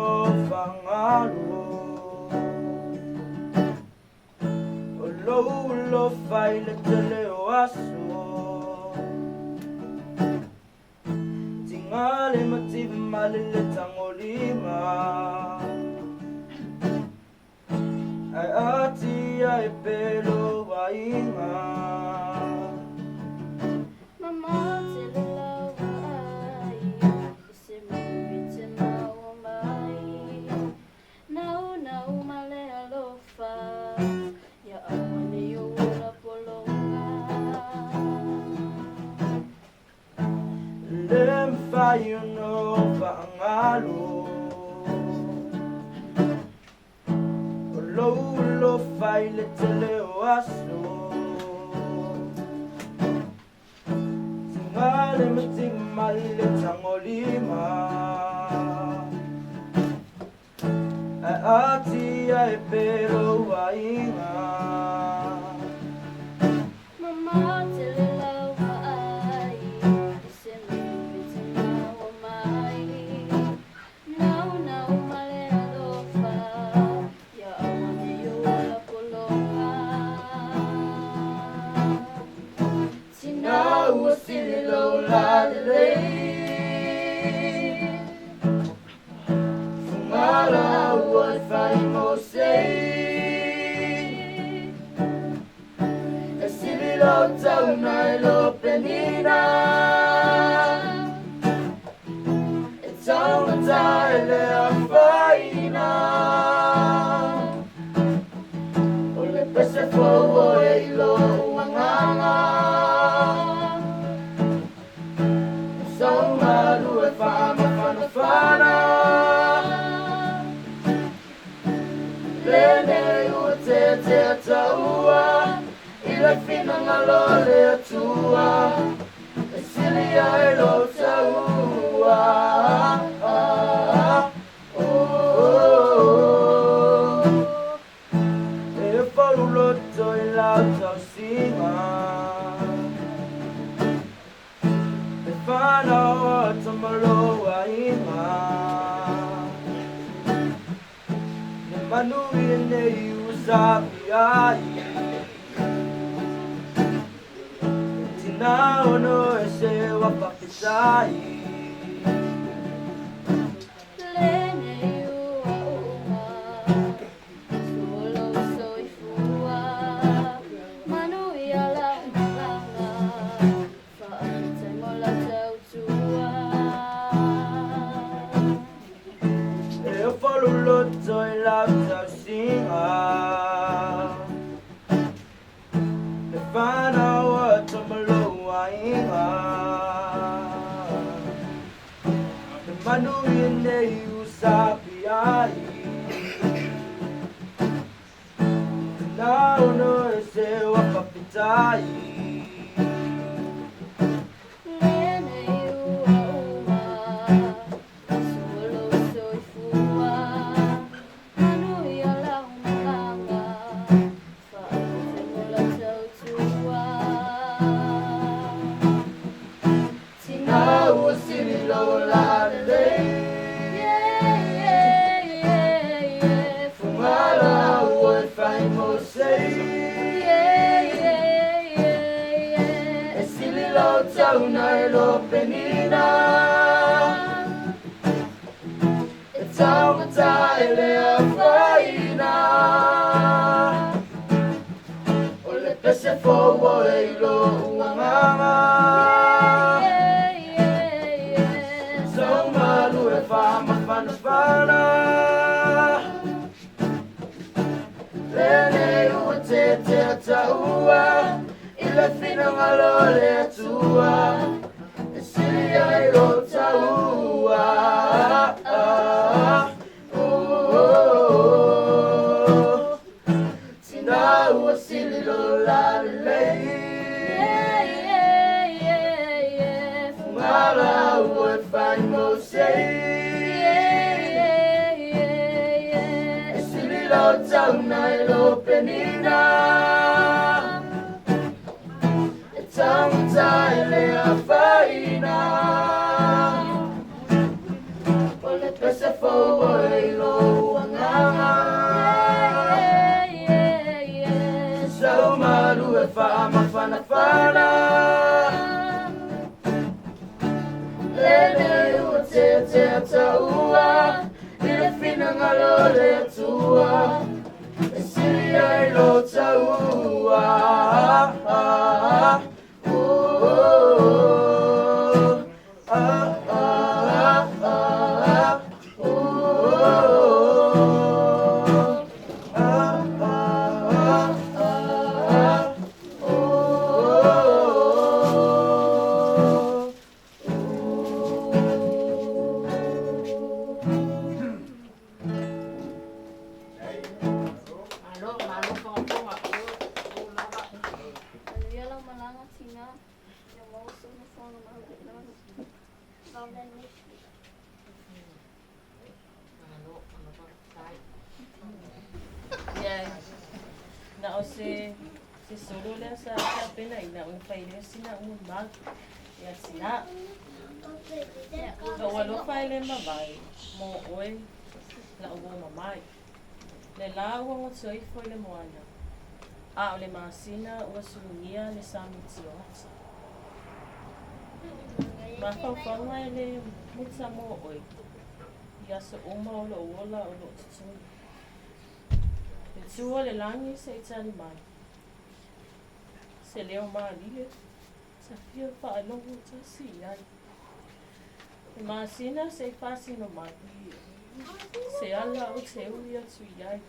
fangalo lo fai le tele oaso tingale motiv malile tangolima ai ati ai pelo wainga mama you know fangalo lo fai le tele oaso singale mating malile tangolima ati ai pero wainga mama tele lo tau nai lo penina e tau mata e le a whaina o le pese fōua e lo uanganga sau malu e whama whanawhana Lene ua te ataua I le whinanga lo le atua E siri ai lo taua Tina ua sili lo la lei Fungala ua e whai mo sei Lo tau nai lo penina E tau tai le a whaina O le pese fōua e lo uanganga Sau malu e whaama whanawhana Lene ua te ataua I le whinanga lo le atua E siri ai lo taua Na o se solo le sa pena ina un faile sina un mag ya sina o lo faile ma vai mo oi la o mamai le la o mo soi foi le moana a o le masina o sunia le samitio ma fa fa mai le mutsa mo oi ya so o mo lo ola o lo tsu Tua le langi se i tani mai. Se leo maa lile, sa fia wha longo ta si ai. E maa sina se i whasino mai. Se ala o te ui atu i ai.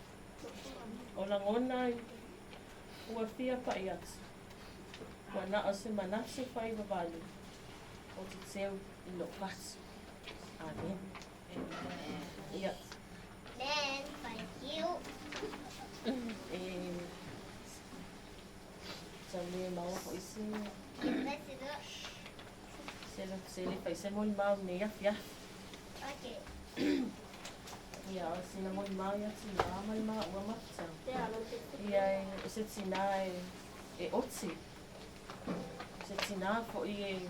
O la ngona i ua fia wha i atu. Wa na o se manase whai wawali. O te teo i lo patu. Amen. Ia. Then, thank you. Jamie mau ko isi sele fai se mo mau ne ya fia Okay. ya sina mo mau ya sina mai ma wa ma sa ya se sina e otsi se sina fo e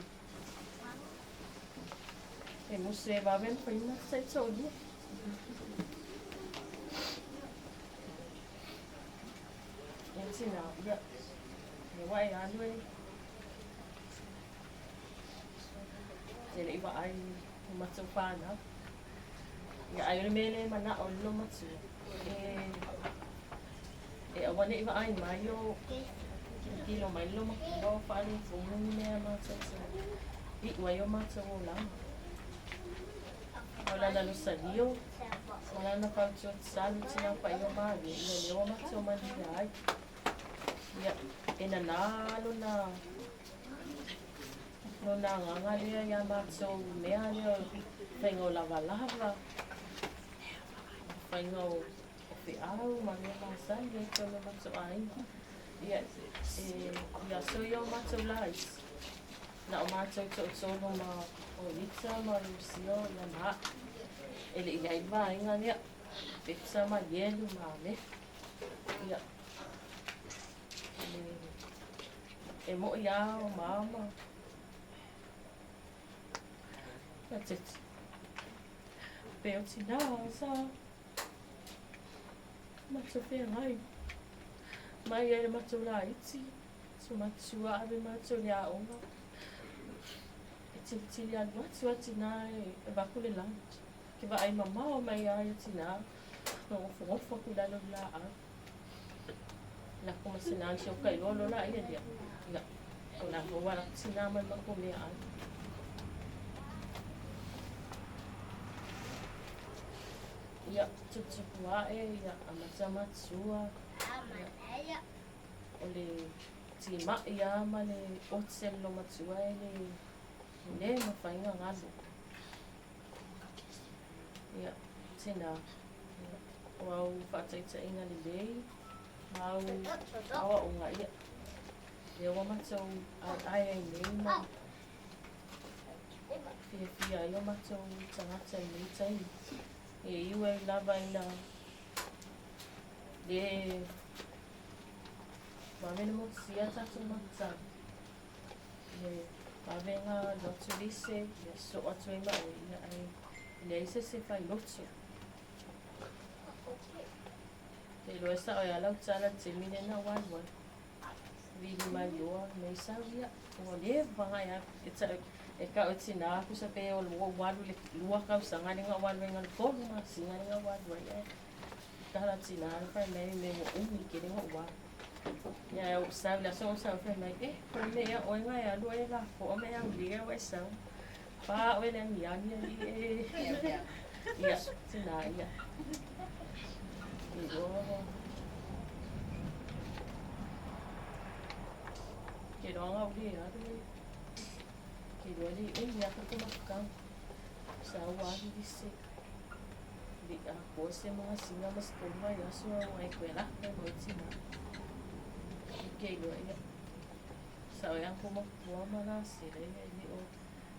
muse va ben prima se todi Sina, ya. Ni wai anwe. Jadi iba ai matsu pana. Ya ai mele mana ollo matsu. Awani iba ai mayo. Kilo mailo makilo fali fumu ne matsu. Wayo matsu la. Wala na lusadio. Wala na pagchot salu sina pa iyo magi. Iyo matsu man ai. Ya, inanalo na no na nga lia ya matso mea lia whaingo lava whaingo e au manga masan ya tono matso ai ya ya so yo matso lais na o matso tono ma o litsa ma rusio ya na ele ia iba inga lia pizza ma yelu ma me ya e mo ia o mama. That's it. Peo tina sa. Matso fea ngai. Mai e matso la iti. So matso ave matso lia onga. tili anu atu a tina e waku le lang. Ke wa ai mama o mai a ia tina. No ngofo ku lalo la a. La kuma sina si o kai lolo la ia dia. Ia. O la ko wala tina mai mako mea a. Ia, tutua ia amata sua. O le tima ia ma le otsel lo matua le mawhainga ngalo. Ia, tina. O au whataita inga le lei. Au awa o nga ia. Le wa matou ai ai nei ma. Fia ia matou tangata i nei taini. E iwe lava ina le wawena mo sia tatu mata le wawenga lotu lise le so atu ima o ina ai le ise se fai lotu le loesa o alau tala te mine na wanwan vili mai loa me sauia o le vanga ya e ka o tina aku sa pe o walu le lua kau sanga nga walu nga ko ma singa nga walu ya kala tina fa mai me mo umi ke nga wa ya o sa la so sa fa mai ko me ya o nga ya lu e la ko me ya li ya wa sa pa o le ni ya ya tina ya ke ro nga uli ya Kiri ini aku tu makan sawah di sini di aku semua singa mas kumai ya semua mai kuela mai cina kiri ini sawah yang aku mau mana sih ini oh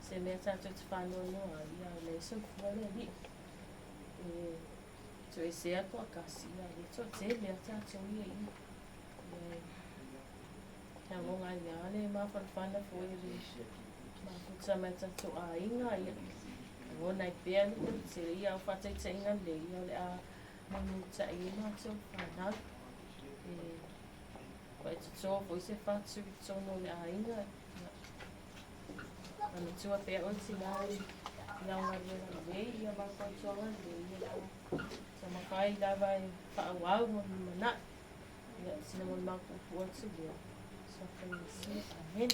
semasa tu fano no ya lesson kuala ni tu ese aku kasih ya itu celia tu ini yang mau nganya ni mah fana foi Mafuta mata to a inga ia. Ngona I pea ni te ia o whatai te inga le ia le a manu ta i mato whanau. Koe te toa fo se whatu i tono le a inga. Anu tua pea o ti nai launga le ia mako toa le ia. Sa makai lava I whaawau mana. Ia sina mon mako puatu ia. Sa whai si amen.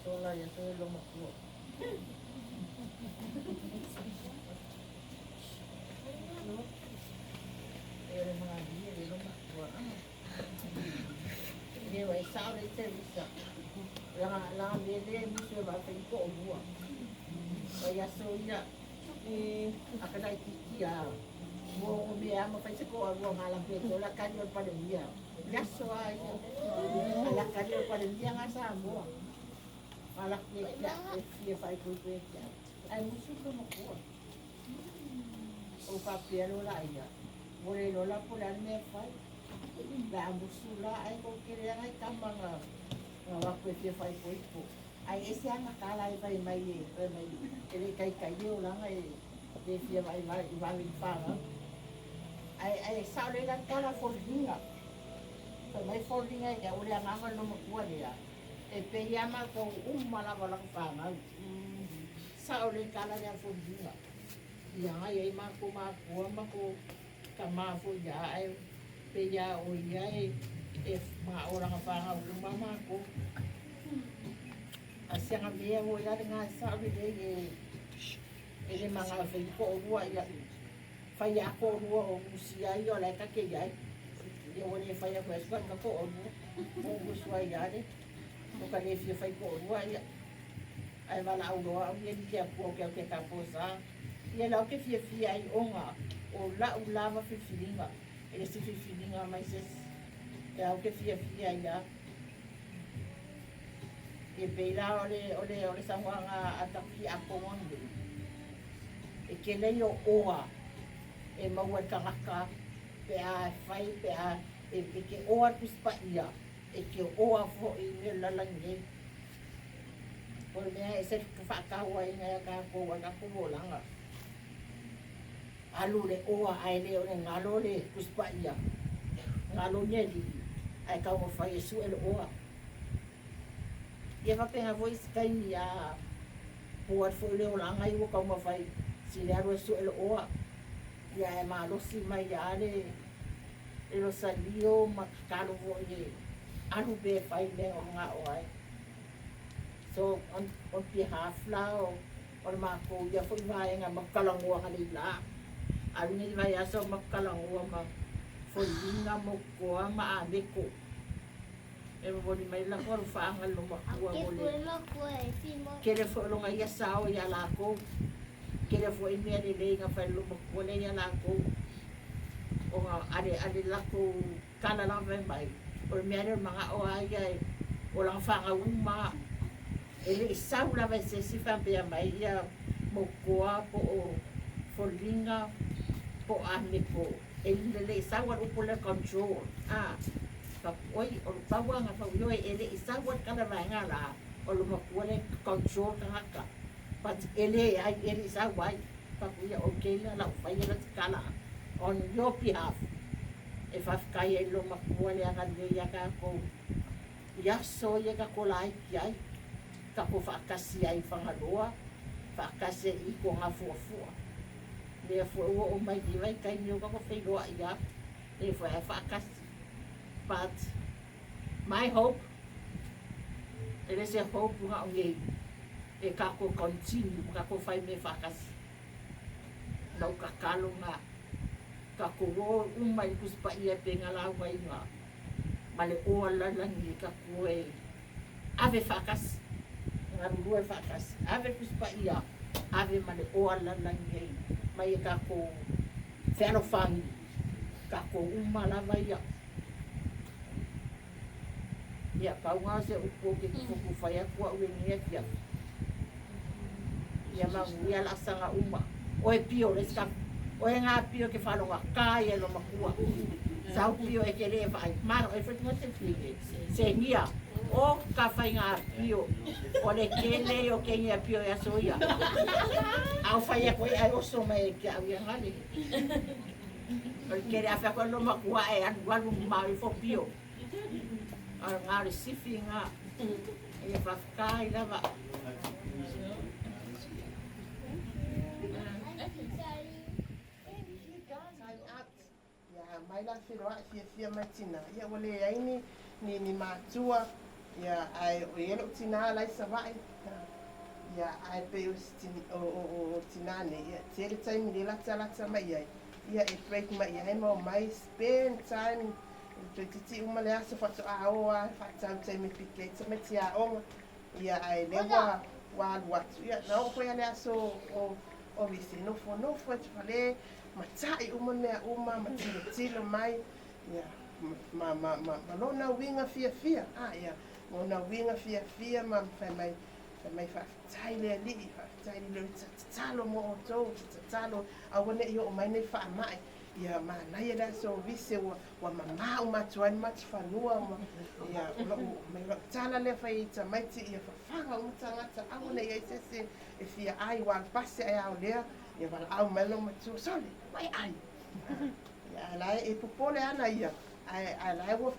Sola ya todo lo más Dia wai sao le te visa. La mele muso va pe ko bua. Wai aso ina akana kia. Mo me ama fa se ko bua ngala pe to la kanyo pa de dia. Ya so ai. La kanyo pa de dia ngasa mo. Ala ke ya fa ko pe ya. Ai muso ko mo ko. O pa pero la ya. Mole lola por al me fai. La musula ai ko kere ai kamanga. Wa ko te fai ko ipo. Ai ese ana kala ai vai mai ele kai eu lá ai de fia vai para. Ai sa le la tola fordinga. Ko mai fordinga ya ule ngama no mo kualia. E pe yama ko mala wala pa na. Sa le kala ya fordinga. Ya ai ma ko kama fo ya ai pe ya o ya e ma ora ka pa o mama ko asia ka me o ya nga sa bi de ele manga fe ko o ya fa ya ko o usia yo la ka ke ya yo ne fa ya ko es ka ko o usua ya de o ka le fi fa ko o ya ai va la o ya ni ke ko ke ka posa ya la ke fi ai onga o la ulava fifilinga ele se fifilinga mas é o que fia ya e peila ole samanga atapi aponde e que le yo oa e maua kanaka pe a fai pe a e que oa pispa ia e que oa fo e me lalange O mea e se whakakaua i ngai ka koua ka kuvolanga. Alu le oa ai leo le ngalo le kuspa ia. Ngalo nyeli. Ai kau mo whai e su e le oa. Ia wapenga voice kai ni a puat fo leo langa i wo kau mo whai. Si le aru e su e le oa. Ia e malosi mai a le e lo salio makakalo vo i alu be whai le o ngā oai. So on behalf la o le mako ia fo vaenga makalangua ka la. Alu ni vai aso makalangua ma fo linga mo koa ma ameko. E mo ni mai la ko fa nga lo makua mo le. Kele fo lo nga ia sao ia la ko. Kele fo i mea le nga fa lo makua le ia la ko. O nga ale la ko kana la mai. O mea le mga o ai o la fa nga uma. Ele isau la vai se sifa pe mai ia mokoa po o folinga po ameko ele le isau o po le control ka oi o pawa nga fa yo ele isau kala vai nga la o lo mokoa le control ka but ele ai ele isau vai pa ia okay la fa ia kala on your behalf if afkai lo mokoa le nga le ya ka ko ya so ya ka ko lai ai ka ko whakasi ai whangaloa, whakasi i ko ngā fuafua. Lea fua o mai ki vai kai ni o kako whenua i a, lea fua e whakasi. But my hope, ele se hope nga o ngei, e kako continue, kako whai me whakasi. Nau ka kalo ngā, kako o umai kuspa i e penga lau mai ngā, ma le oa lalangi kako e ave whakasi. Ngaru rua whakas, ave kuspa ia, ave mane oa lalangi hei, mai e kako whero whangi, kako umalawa ia. Ia, pau ngā se upo ke kuku whai akua ue ngia kia. Ia mangu, ia lasanga uma, oe pio le skapu, oe ngā pio ke whanonga, kāi e lo makua. Sau pio e ke rea whai, maro e whatunga te whine, se ngia. O ka whai ngā pio, o le kele o ke ngia pio e aso ia. Au whai a koe ai oso mai e kia au ia ngani. O le kele a whai koe lo makua e anu maui fo pio. A ngā le sifi ngā, e whafkai lava. Mai la whiroa fia mai tina. Ia wale aini ni mātua. Ia ai o elo tina lai savai. Ia ai pe o tina ne. Ia tere taimi le lata mai ai. Ia e break mai ai mo mai spend time. Toi titi uma le asa whatu a oa. Whatau taimi pike. Tame tia onga. Ia ai lewa walu watu. Ia na o koe ale aso o visi. Nofo e tufale. Matai uma mea uma. Matilo mai. Ia ma lona winga fia. Ia. Mona winga fia ma fai mai whaafitai lea lii, whaafitai li leo tatalo mo o tau, tatalo a wane i o mai nei wha mai. Ia ma nai ela so vise wa mamau matuani matu whanua. Ia mai tala lea whai ita maiti ia whawhanga umtangata a wane i aisese e fia ai wa pase ai au lea. Ia wala au mailo matu, sorry, wai ai. Ia alai e popole ana ia. Ai lai wa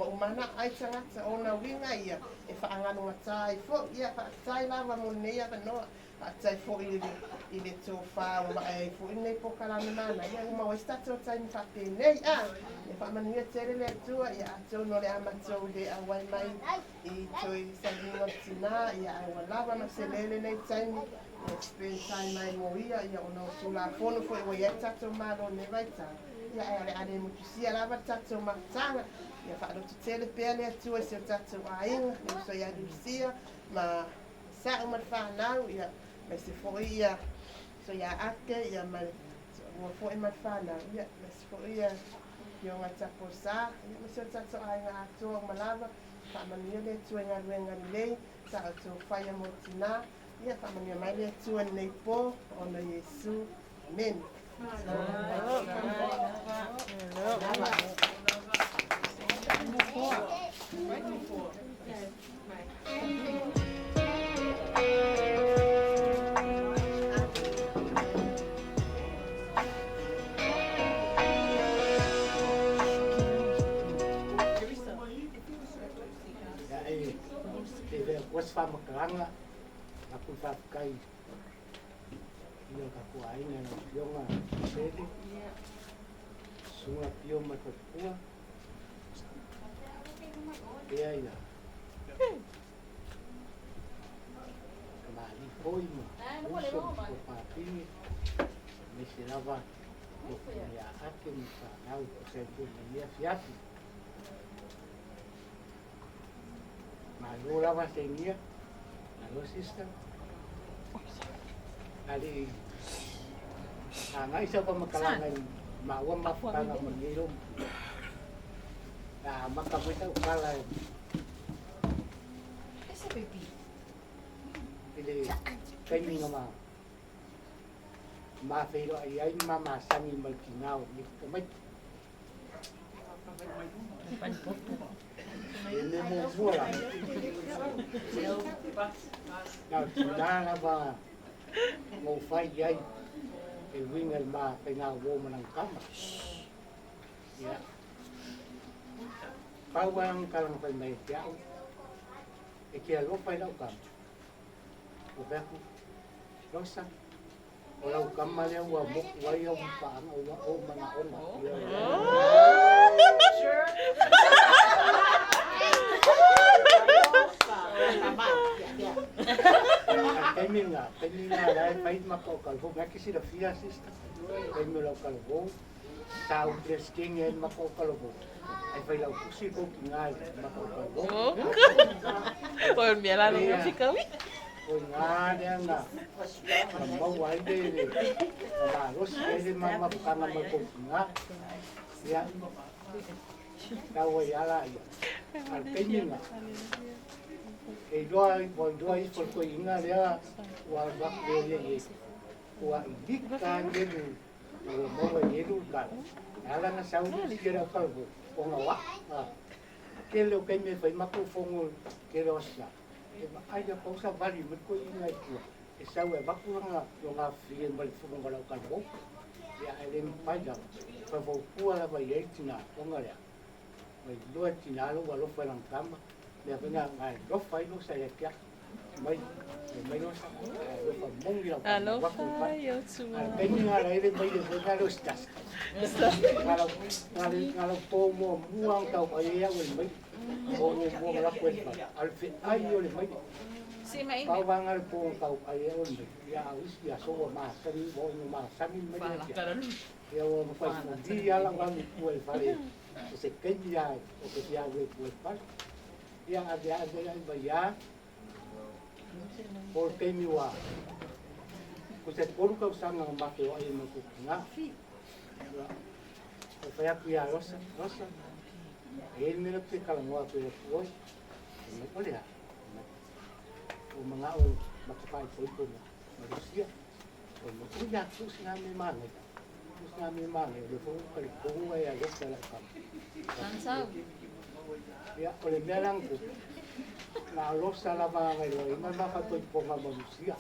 umana ai tangata ona winga ia e whaangano matai fo ia whaatai lawa mo neia kanoa atai fo i le tō whāwa ai fo i nei pokalame mana ia uma wa stato taimi whape nei e whaamanuia tere le atua ia atou no le amatou le awai mai i toi salinga tina ia ai wa lawa ma se lele nei taimi spend time mai mo ia ona o tula fono fo i wa ia tatou malo ne vaita ia ale mutusia lava tatou makatanga ia whaalotu tele pea le atua se o tatou ainga le uso ia lusia ma sa uma whanau ia mai se foi ia so ia ake ia mai ua foi mai whanau ia mai se foi ia ia ngā tapo sa ia mai se o tatou ainga atua o malava whaamanuia le atua inga ruenga lei sa o tō whaia mo tina ia whaamanuia mai le atua nei po o na Yesu. Amen. Hello. pakai ia ka kuaina na pionga sedi sunga pio matapua ia kamali foi mo uso ko papini me serava ia ake mi pa nau ko se tu ia fiapi Malo lava sengia, malo sister. Ali, ngai sa pa makalangan mawang mapanga mangilom. Makamita ukala. Ese baby. Ili kami nga mafeiro ay mama sangi malkinao ni kamay. Ini mo mula. Now, tinala ba mo fight yay wingal ma pinawo mo ng kama. Ya. Pawang kalang pa may tiyaw. Ikiyalo pa ilaw kam. Ubeko. Rosa. Olaw kamaliw wa buk wayaw pa ang o mga ona. Sure. Kami nga dahil pahit makakalbo. Nga kasi na fiya sista. Kami lang kalbo. Sa Utrecht King yan makakalbo. Ay pahit lang pusi ko kingal makakalbo. Por mi ala no fica. Kung nga yan nga. Mawal din. Malos. Kaya mama ka nga magkukunga. Yan. Kaway ala yan. Kami nga. Doa por ko inga dia wa bak dia wa dikkan dia mo yedu kan ala na saudi kira kalbo o nga wa kelo kay me fay makufong kero sa ay ya pausa bali mo ko inga ko isa wa bak nga nga fiyen bali fong wala kalbo ya ele pada pa vo kuala ba yetina o nga ya mai doa tinalo walo fa lang kama dia punya ngai lo fai lo saya kia mai lo sa lo fa mong ila Alo, yo tu. kini ngala ile mai de na lo stas ngala po mo muang tau ai ya wel mai po mo la cuesta al fin ay yo le mai Si mai. Pau bangal po tau ai ya wel ya awis ya so ma sani bo no ma sani mai ya wo mo pa di ya la van ku el fare se kenya o que ya we ku el par yang ada yang bayar, porque mi wa, kuset poru kau sana memakai wa yang mengkukunga, saya kuya rosa, ini minat si kalau mau kuya kuy, ini boleh ya, mengau makai poru manusia, kuya tu sinami mana, lepas kali kuya ya rosa lah kan. Lansau. Ya, oleh melang ko. Na losa la ba ngayon, na makatoy po nga manusia.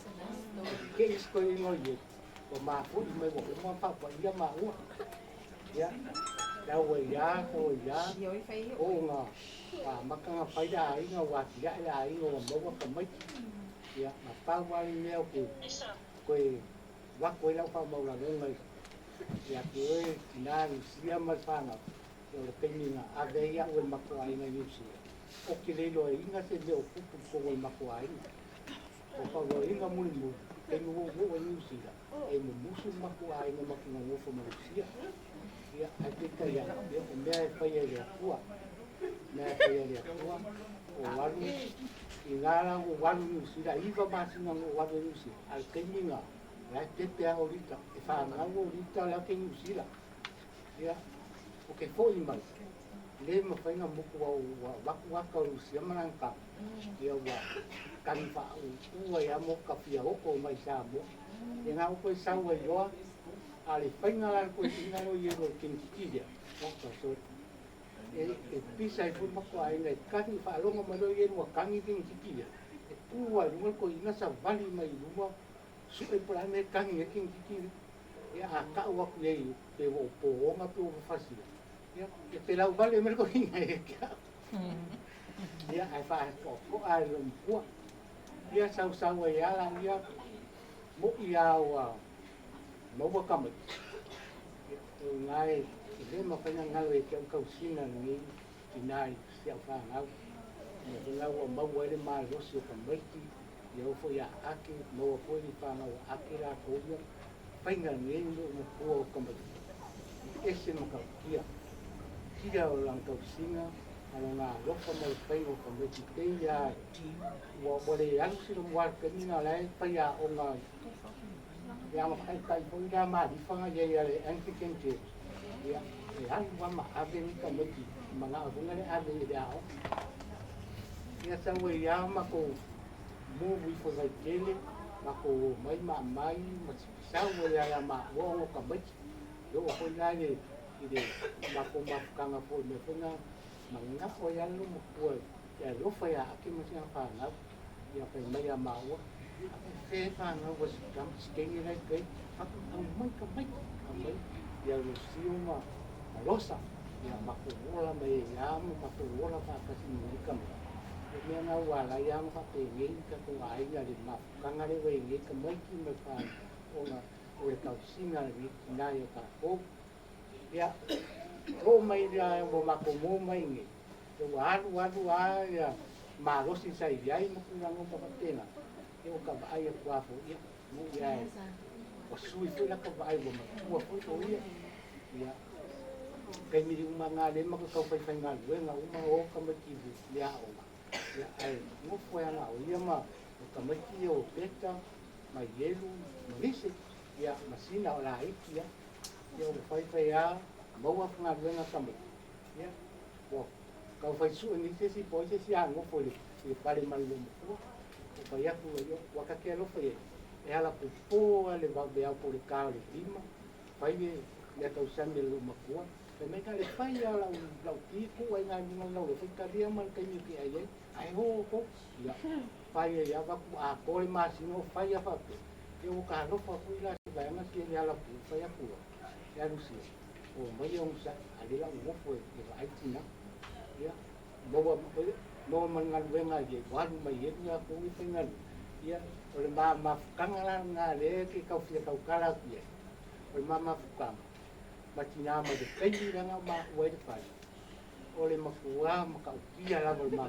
Kais ko yung ngayon. Kung mapo, may wala mga papa, iya mawa. Ya, daway ya, o ya. Oo nga. Maka nga payay nga wati, ya, nga mawa kamay. Ya, mapawali niya ko. Ko'y, wakoy lang pa mawala ngayon. Ya, ko'y, tinari, siya masangap. Yung kami nga, agaya o makuhain na yun siya. O kilelo ay nga sa diyo, kung o makuhain. O pagawin nga muli mo, kay mo yun siya. Ay mo musong makuhain na makinangupo mo siya. Kaya, at ito yan, may payari akuha. O walo, ingalang o walo yun sila. Iba masin ang o walo yun siya. Al kami nga, lahat ito yan ulit. Ifangaw ulit laki yun sila. Kaya, okay, po iman. Hindi mo pa nga mukwa wak Rusia manangkap. Dia wa kanfa uwa ya mo kapia ko may sabo. Yang ako ko sawa yo ali pengalan ko inano yero kintidia. Okay, so bisa pun mako ay ngai kanfa lo mo malo yero wa kangi kintidia. Uwa mo ko inasa bali mai luma super plane kangi kintidia. Ya aka wa ku yei pe wo po nga tu fácil. Ya, te la vale mer ko hinga ya. Ya, ai fa ko ai lum ko. ia sau e ala ia mo ia wa mo wa kama ngai le ma pena ngalo e ke kau sina ni inai sia fa ngau ne la wa ma wa le ma lo si ka meki yo fo ya aki mo fo ni fa ngau aki la ko ia painga ni no mo ko kama ese no ka kia o lang kau singa ala nga lofa mo painga ka meki te ya wa le yang si no wa ka ni na lai pa ya o nga ya ma kai kai po ya ma di fa ya ya le an ki ken ke ya ya wa ma ave ni ka meki ma nga ko ngale ave ya o ya sa we ya ma ko mo wi fo za kele ma ko mai ma sa we ya ma wo ka meki yo ko ya le ide ma ko ma ka nga po me ko nga ma nga o ya lu mo ko ya lo fa ya ki mo sia fa na ya pe mai ya ma wo thế pha nó was kam skengi lai kai aku mai ka mai ya lo siu ma losa ya makuola mai ya makuola pa ka sini kam ya na wala ya ma pa ngi ka ko ai ya di ma kanga le we ngi ka mai ki me pa ona o le ka singa ni na ya ka o ya o mai ya mo ma ko mo mai ngi to wa ya ma lo sin sai ya mo ku ngo pa tena eu ka ai kwa fo ia mo ia o sui fo la ka ai mo ma fo to ia ia kai mi uma nga le ma ka fa fa nga we nga uma o ka ma ki ia o ia ai mo fo ya na o ia ma ka ma ki o peta ma yelu ma lise ia ma sina o la ia ia o fa ya mo wa nga we nga ka ma ia o ka fa su ni se si po se si a mo fo le pare mal mo pai aku yo wakake lo foi e ala po le va be au por ka le lima pai le tau san le luma ko e me ka le pai ala la ti ko ai nga ni no le ka dia man kai ni ki ai ho ko ya pai ya va ku a ko le mas no pai ya fa yo ka no fa ku la ba nga si ya la pu pai aku ya lu si o mai yo sa ali la mo foi e vai tina ya mo mangal wenga je wan mai ye ya ko ni pengal ya ole ma kangala nga le ki ka fia ka kala ye ole ma fukam ma tina ma de kai nga ma we de pai ole ma kuwa ma ka kia la vol ma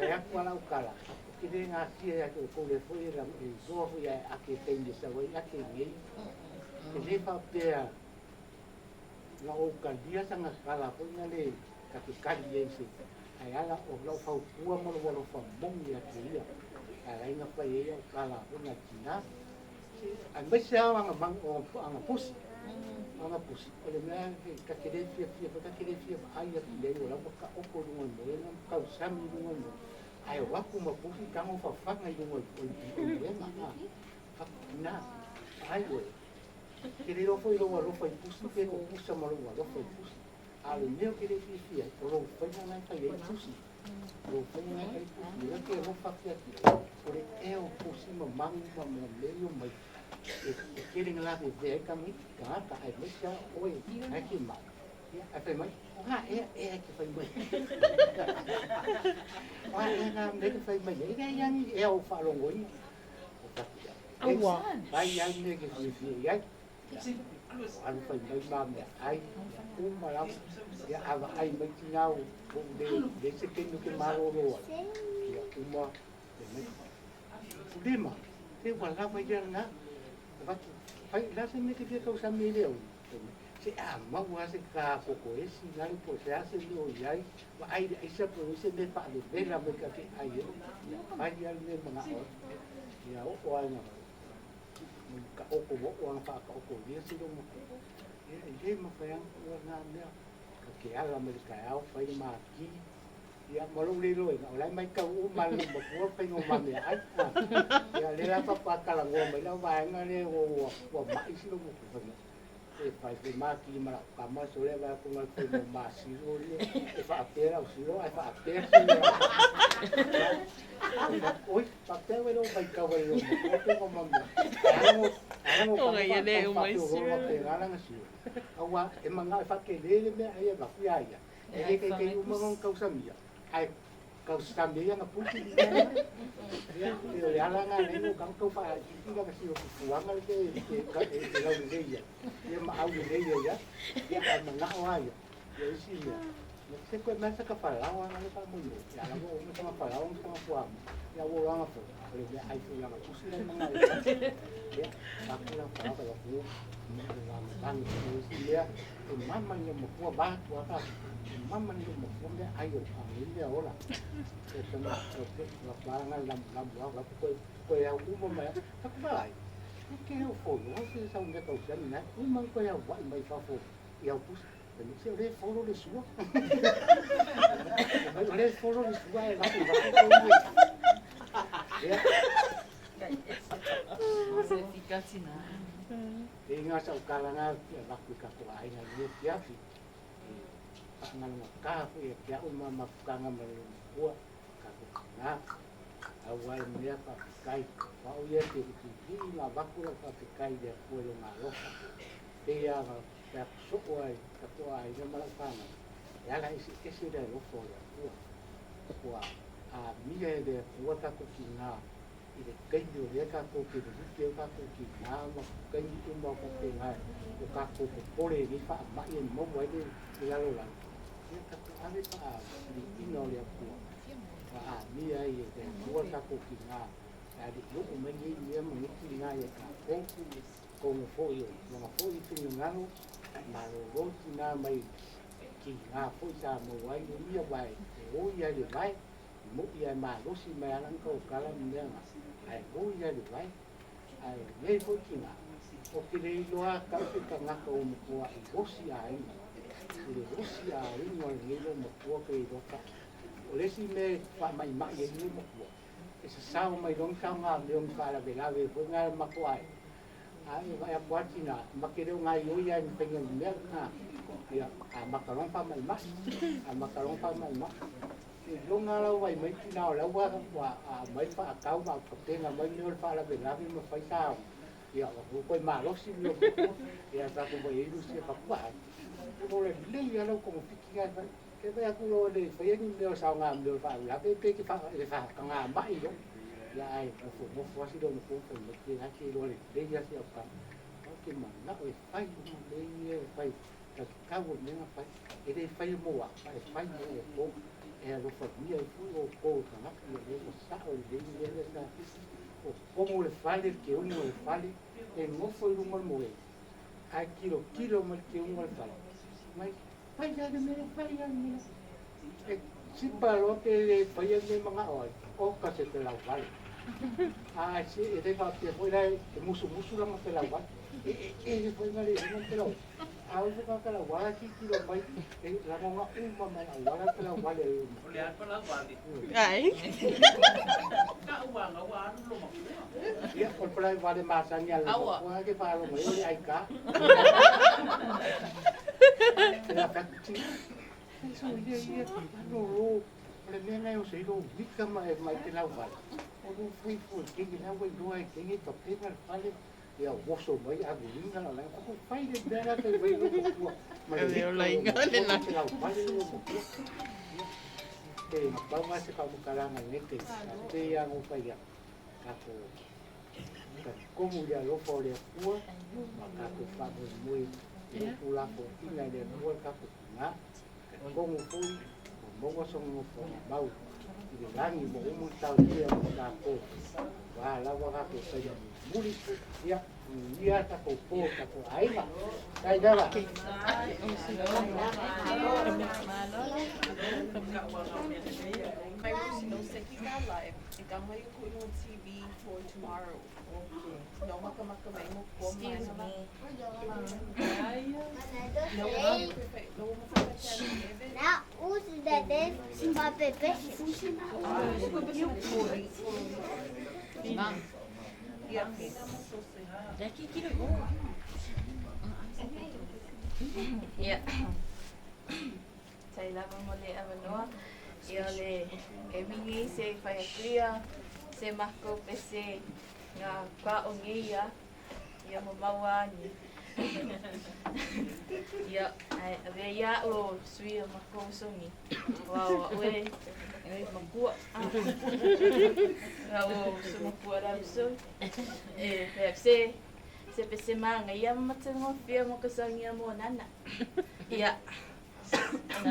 ya ko la kala ki de nga sia ya ko le foi ra e zo ya ake tendi sa we ake ye ki le fa pe la o ka dia sanga kala ko ngale ka ki kali ese ai ala o lo fa ua mo lo fa mong ya kia ai nga pa ye kala ko na tina an ba sia nga mang o anga pus ole na ka kire fia ai ya le o la ka o ko no mo na ka sami no mo ai wa ku ma pusi ka mo fa nga yo mo na na ai we kire lo foi pusi ke ko pusa mo lo foi pusi ale meu que ele fia o lo foi na ka ye pusi lo foi na ka pusi la que ro fa que por eu pusi mo mang mo le yo mai e kire ngala de ve ka mi ka ai me sa oi ai ki ma ai fa mai ha que foi mai ai na me que foi mai e yang eu falo ngoi ai yang ne que fia anh phải mấy ba mẹ ai cũng mà lắm ya ava ai mấy cái nhau cũng để sẽ kinh được cái maro rồi ya cũng mà đi mà thế còn là bây giờ nè phải là sẽ mấy cái câu sao mấy điều sẽ mà qua sẽ cả của ấy xin lại của sẽ điều vậy và ai sắp rồi sẽ nên phải được đây là mấy cái ai ai nên mà ngạo ya oai nào ka oko wo ona fa ka oko dia si do mo e ma fa yang na ne ka ke ala me ka au fa ma ki ya mo lo li lo na lai mai ka u ma lo mo ko fa ngo ma me ai ya le la pa ka la ngo me la va nga ne wo ma si lo mo fa e fa ma ki ma ka ma so le va ko ma ko ma si lo e fa pera si lo ai fa pera oi papel eu vai cá vai eu tenho uma Kung ngayon eh, umaisir. Awa, mga fakele me ay ba kuya ya. Eh kay umang kausamia. Ay kau stambi yang puti ya le ala nga ne kau kau fa kita ka sio kuanga le ke lau le ya ma au le ya ya ma na wa ya si ya se ko ma sa ka fa la wa na le pa mo ya la mo sa fa la wa sa fa ya wo wa fa le ya ai tu ya ma tu si le ma ya aku la fa ba ku tan si ya mama ni mo ko ba tu ka mama ni mo ko me ayo ni le ora ke tama ke la banga lam wa ko ya u mo me ta ko ba que eu for não se são de tão grande né o man ko ya wa mai fa fo ya pu ni se le foro le sua le foro le sua e va ya Você fica assim, e nga sa kalanga la ku ka ko ai na ni ya fi ngan ka ko ya o ma ka nga ma ko ka ko na awal dia pa kai pa o ye te ki na va ku pa kai de ko lo na lo te ya ta so ai ka to ai na ma pa na ya la isi de lo fo ya ko a mi de ko ta ko ki na i kai de ya ka ko ki de ka ko ki na ma kai tu ma ko te nga ko ka ko ko le ni pa ma ye mo mo de ya lo la ya ka ko ave pa di no le ko mi ai de ko ka ko ki na ya di lu me ni ni ma ni ki na ya ka ko mo fo yo ma fo i tu nga no ma lo ki na mai ki na fo sa mo wai ni ya wai o ya de vai mo ya ma lo si me an ko ka la mi na ai o ya de vai ai nei fo ki na o ki le lo ka ki ka na ko mo ko ai o si ai le o si ai mo le lo mo ko ke do ka o le si me fa mai ma ye ni mo ko e sa sa mai dong ka nga le on ka la vela ve ko nga ma ko ai ai vai a boati na ma ke nga yo ya ni pengen me na ya a macarón pa mai ma a macarón pa mai ma lo nga la vai mai ti na la wa a mai pa ka ma ko te na mai ni fa la vela ve mo fa sa ya ko ma lo si lo ya ta ko vai lu si pa pa ko le ya lo ko fiki ga ke ba ku lo le fa ni lo sa nga lo fa la pe ki fa le fa ka nga ma i lo ya ai ko mo fo si do mo ko mo ki na ki lo le ya si pa ko ki ma na o fa mo le ye fa ka wo ne na fa e de fa mo wa fa mo ko e lo fa mi e fu o ko ka na ki le mo sa o le ye le sa o como le fa le que uno le fa le e mo fo lu mo mo e a kilo mo que uno le fa mai fai ya de me fai ya me si palo que fai ya de mga o ka se te la vale si e de fa que foi dai musu lang te la vale e foi ngale no te la a o ka la vale ki kilo mai la mo nga mai a wala te la vale le a la vale ai ka wa lo mo ya por play vale más añal wa que para lo mai ai ka la facti eso ya no le me na yo sei do bica mai te la vale o no fui que na we no ai que to te vale ya woso mai a gulinga la ko fai de dela te vai no mai eu la ingale na vale no te ba ma se ka mo kala na nete te ya mo fai ya ka como ya lo fo le ku ma ka fa mo pula ko ina de mo ka ko na como fui mo go so mo fo bau de gangi mo mo ta dia mo ka ko wa la wa ka ko sai muri ya dia ta ko ka ko ai ba kai da ba My no sekita live. Ikaw may ko no TV for tomorrow. No makamaka may mo ko man. Na uso da des pa pepe. Mam. Daqui kilo go. Ya. Saya lava mole avanoa. Eu le mingi se fai cria se marco pc nga kwa ongia ia mo mawani ia ave ia o sui marco songi wa we Ai, makua. Rau, se makua rau so. Se pese manga, ia matango fia mo kasangia mo nana. Ia.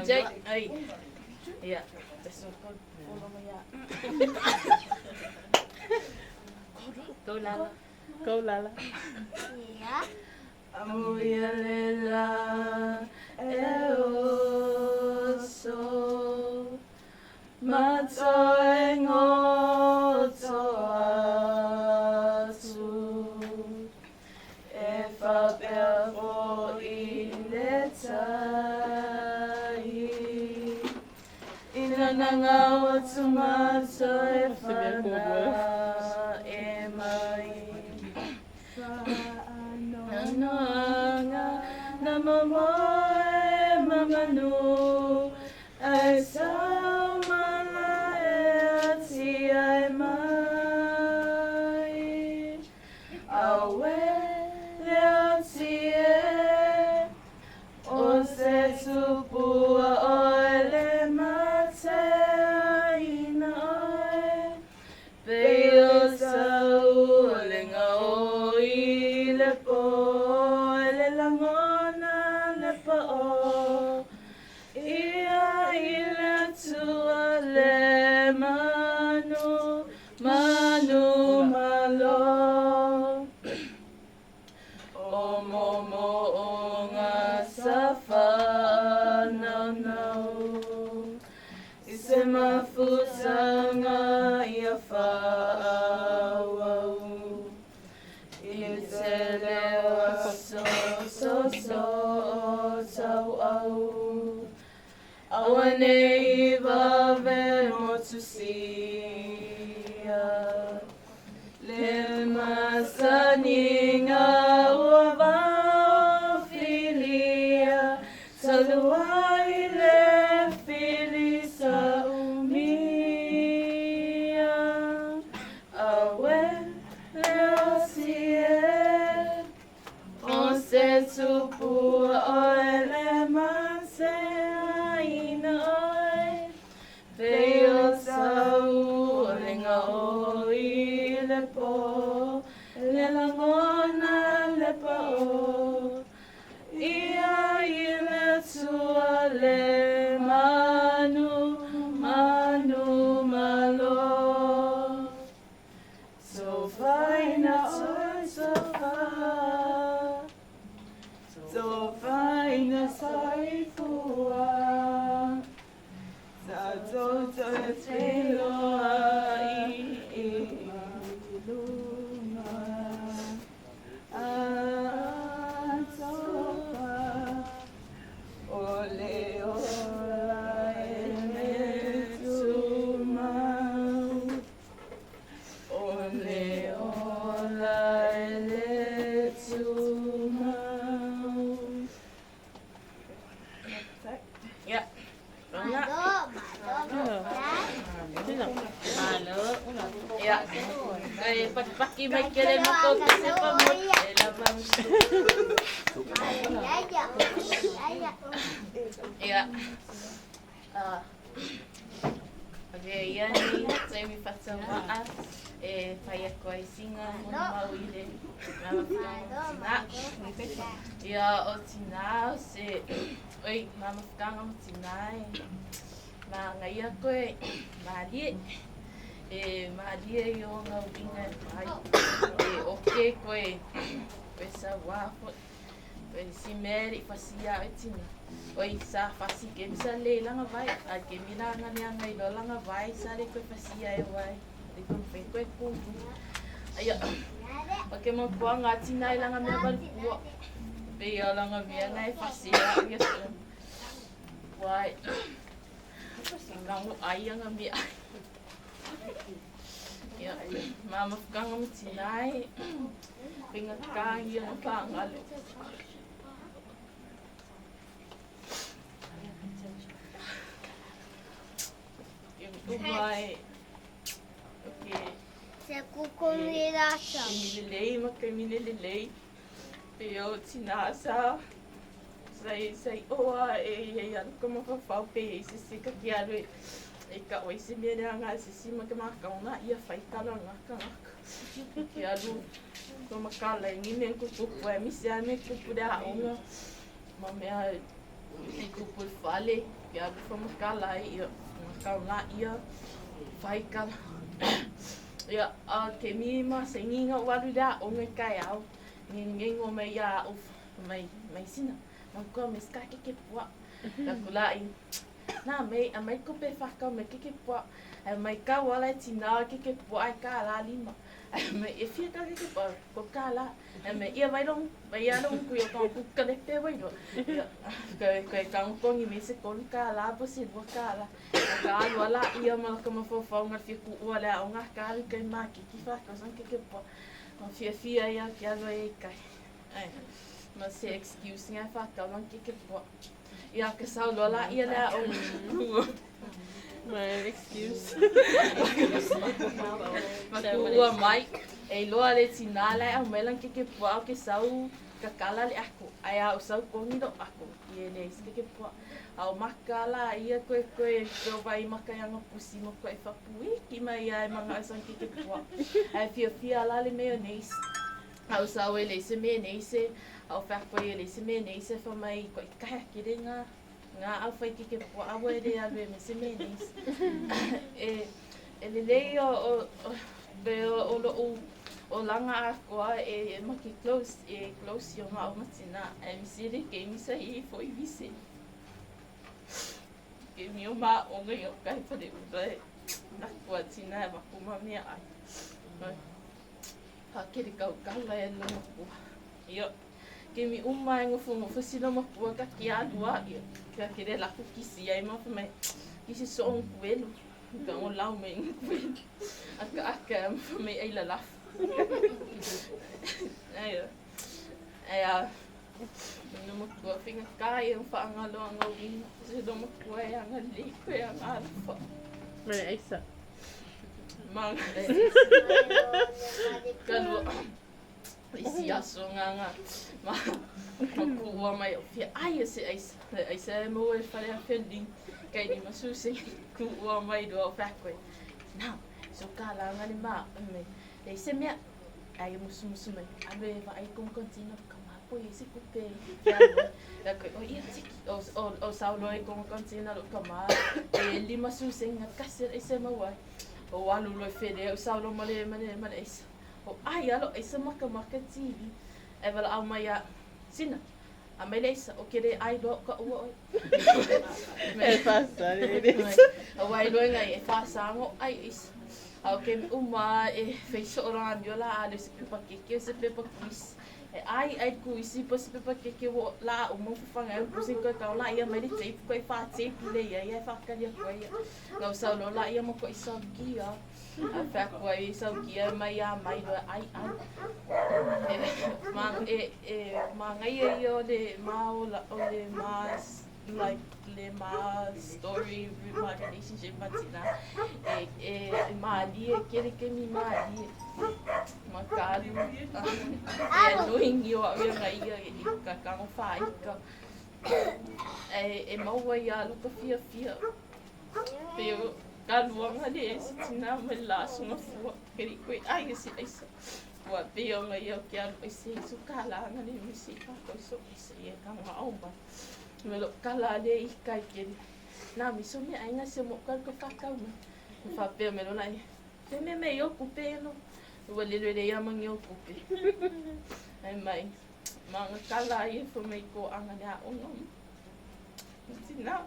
Jai, ai. Ia, teso ko mo ia. Go lala. Ia. Amuia lela e oso Matsoe ngoto atu E whapea fo I le tai Ina nanga o tumato e whana e mai Nanga na mamoe mamanu ai sau mana e ati ai mai awe le ati e o se tupua oe le mate aina oe peo sau lenga o I le po le langona le pa o ia I le tua le manu malo o momo o ngā sawhana nau I se mafutanga ia whāwau I te leo so tau au Awane I wawe motu sia Le masani ngā ua wau filia Talua I le fili sa umia Awe leo sie O se tupua oe le mase aina oe Peo sau lenga o I le po Le langona le pa o Ia I le tua le manu malo So fine oe so fine So fine saifua Sa toto te loa I luma Atopa Ole ora e me tumau Ole ora e le tumau Ya. Ya. Kaya pagpaki may kere mo ko kasi pa mo. Labang. Ya. Okay, yan ni sa mi fasamaan paya ko ay singa mo mawile. Ya o tina se oi mama kang o tinai. Ma ngaya ko mali mali yo nga winga mai okay ko pesa wapo si meri fasia itina oi sa fasi ke bisa le langa vai a ke mina nga ngai lo langa vai sa le ko fasia e vai le ko fe ko ku ayo okay mo po nga tinai langa me bal po pe yo langa me ngai fasia yes vai singang ayang ami ya mama kang mo tinai pingat kang yung pangal yung umay okay Se kukumiracha minilay magkaminilay pero tinasa say oa yan ko mapapau pe sisika kialo e ka oi se me rea ngā sisi ma ke makaunga ia whaikala ngaka ngaka. Ki alu, ko makala ingi me kukupu e misi a me kupu rea onga. Ma mea i kupu i whale, ki alu ko makala ia makaunga ia whaikala. Ia, ke mi ma se nginga waru rea onga kai au. Ngingo mai ia uf, mai sina. Ma kua me ska ke pua. Ka kulai. Nā mei, a mai kupe whakau me keke pua. A mai ka wala tina keke pua ai ka la lima. A mai e whia ka keke pua, ko ka la. A mai ia wairong, mai arong kui o kong kukalepe wairo. Koe kangongi me se kolu ka la, po se lua ka la. Ka alu ala ia malaka mawhawhau ngā whia ku ua lea o ngā ka alu kai mā kiki whakau san keke pua. Ma whia ia ki alu e kai. Ma se excuse ngai whakau man keke pua. Ia ka saulo la ia lea o My excuse. Ma kua mai, e loa le tina lea au melang keke pua au ke sau kakala le ako. Ai au sau kongi do ako. Ie le isi keke pua. Au makala ia koe vai maka yanga pusi mo koe whapui. Ki mai ai mga asan keke pua. Ai whia la le mea neis. Au sau e le se mea neise. Au whakoe e le se mea neise whamai koe kaha ki re ngā au whai keke pua awa e re alu e me se mea neise. E le lei o langa a koa e maki close i o ngā umatina. E misiri ke misa i fo i vise. Ke mi o mā onga i o kai pare ura e nakua tina e wakuma mea ai. Hakere kau kala e lama kua. Ia. Ke mi uma e ngofu sila mapua ka ki alua ia. Kia kere laku kisi ai mawha mai. Kisi so on kuelu. Ka o lau me ngu kuelu. Aka mawha mai ai la lafu. Aia. No mapua whinga kai ang whaangalo ang awin. Se no mapua e anga liko e anga alafa. Mai Aisa. Mang. Kalua. Isi aso nganga. Ma kua mai o fia ai se Aisa e mo e whare a whinding. Kei ni masuse kua mai do o whakoe. Nā, so ka la ngani mā. E se mea ai musu mai. Abe wa ai kong kontina ka mapo i se kupe. Ka koe o ia tiki. O saulo e kong kontina lo ka mā. E lima suse ngā kasir e se mawai. O alu loi where o saulo male Aisa. O ai alo Aisa maka TV. E wala au mai a sina. A mai Aisa o kere ai do ka ua oi. E whasa O ai loi ngai e whasango ai Aisa. Au ke uma e whaiso o rāmi o la alo se pepa keke o se pepa kuisi. E ai kuisi po se pepa keke o la o mawhawhanga e kusin koe kau la ia mai le teipu koe wha teipu le ia ia whakari a koe ia. Ngau saulo la ia mo koe sau ki a. A whakua i sau ki a mai a mai loa ai. Ma ngai e o le ma o le ma like le ma story my relationship matina e ma ali kere ke mi ma ali ma karu e doing you a ngai ka ka mo fai ka e mo wa ya lo ka fia pero ka luanga le tina me la so fu keri ko ai se Aisa wa peo ngai o kia se su kala ngani mi se ka ko so se e ka ma omba me lo kala le I kai keri. Nā mi so me ainga se mo kar ko whakau me. Me whapea me lo nai. Te me I o kupe no. Ua lero re ia mangi o kupe. Ai mai. Ma ngā kala I e wha mei ko anga nea ono. Tina.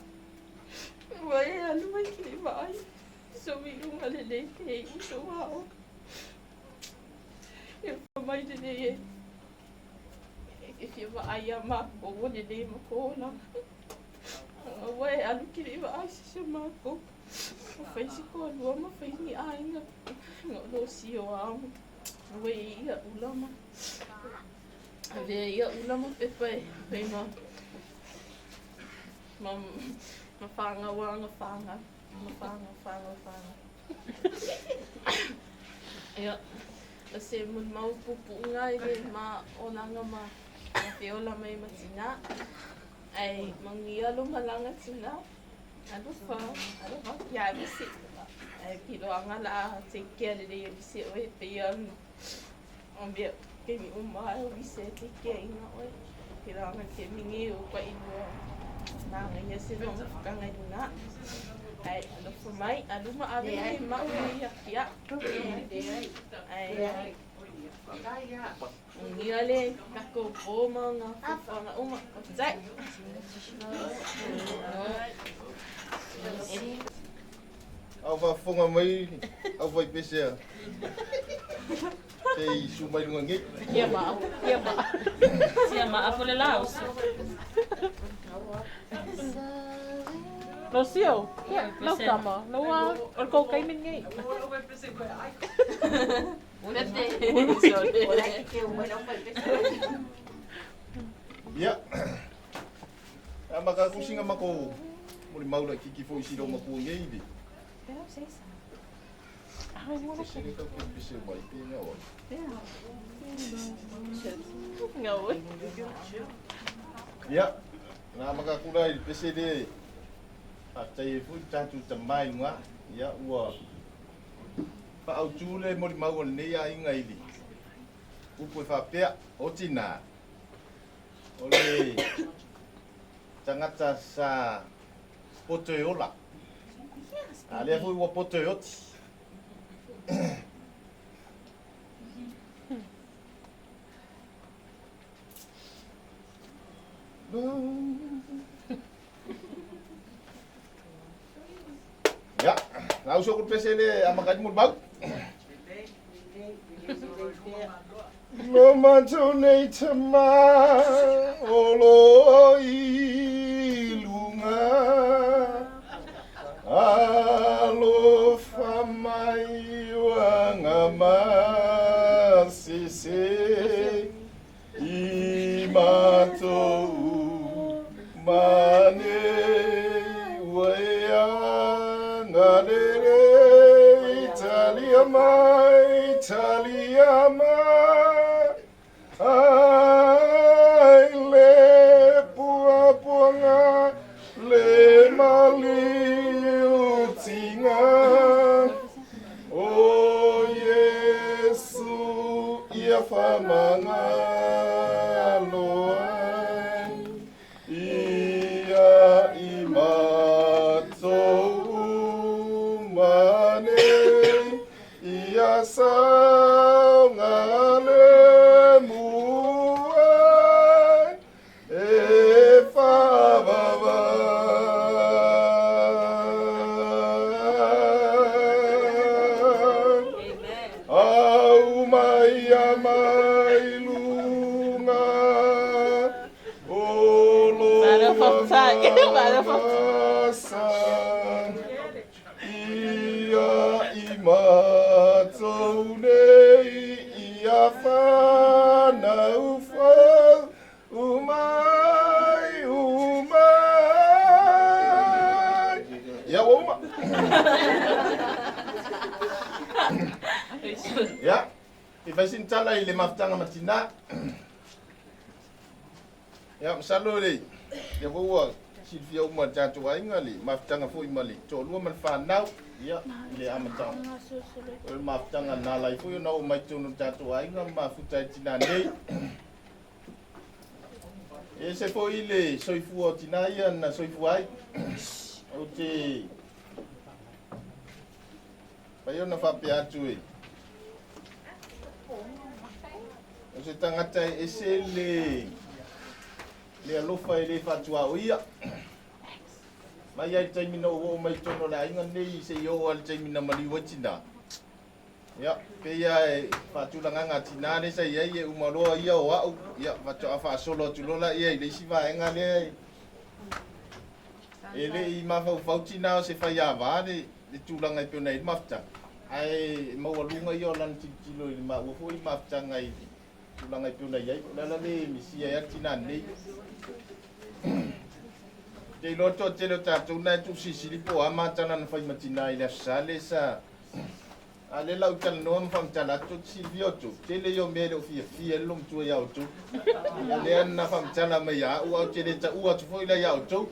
Ua e alu mai ki le vai. So mi unga le le te e uso wao. E wha mai le le e. E whia wa ai a mako o le le mako ona. Ua e alu ki le wa ai se mako. Ma whaisi ko alua ma whaini a inga. Ngā lo si o amu. Ua e ia ulama. Ave ia ulama pepa e. Pei ma. Ma whanga wanga whanga. Ma whanga. Ia. La se mun mau pupu ngai le ma olanga ma. Ma whiola mai matina. Ai mangia lo malanga tina. Aduh, ya bisi. Kilo angala take care de bisi oi pe ambia ke mi bisi take care ina oi. Kilo angala ke mingi o pa ino. Na ngai se no ka ngai na. Ai alo for mai, alo ma ave ma ya. Ai. Ngile kako poma nga fanga uma zai. Au va fonga mai, au vai pese. Tei su mai lunga ngi. Ia ma. Sia ma afole laos. Lo sio? Lo kama. Lo wa ko kai min ngai. Ya. Maka kusinga mako. Muli maula kiki fo isi do mako ngai di. Pero sei sa. Sini ka ko bise mai pe nga wa. Ngawoi. Ya. Na maka kulai bise de. Atai fu tatu tamai nga. Ya wa. Pa au tule mori mau ne ya inga ili. Upo fa pea otina. Ole. Tangata sa potoyola. Ale fu wa potoyoti. Ya, na usok ko pesele amakan mo bag. Mama donate ma olo ilunga alo famai wangama sise imato mane waya ngadere Italia ai le puapuanga le maliutinga o Yesu ia famanga loa ia imato mane ia saungale muai e favava au mai amai lunga olo ia imatou nei ia whana ufa umai ia uma ya i faisin tala i le maftanga matina ya msalo le ya voa Silvia uma tatu ainga le maftanga foi mali to lua man whanau ya le amatau o maftanga na lai foi na o mai tunu tatu ainga mafuta tina nei e se foi le soifu o tina ia na soifu ai o te pai ona whape atu e o se tangata e se le alofa e le whatua o ia mai ai taimina o mai tono la inga nei se yo al taimina maliwa tina ya pe ya whatula nganga tina ne sai ai e umaloa ia o au ya whatua wha solo tulola ia i le siwa enga le e le i mawhau tina o se whai aware le tūlanga i peona i mafta ai mawalunga i o lan titilo i ma wafo i mafta ngai tūlanga i peona i ai lala le misia ya tina nei Te loto te lo tātou nai tu sisiri po ama tana na whai matina i la sale sa a le lau tala noa mwham tala tu silviotu te le yo mele o fia fia lum tua iau tu le ana wham tala mai a ua te le ta ua tu fo ila iau tu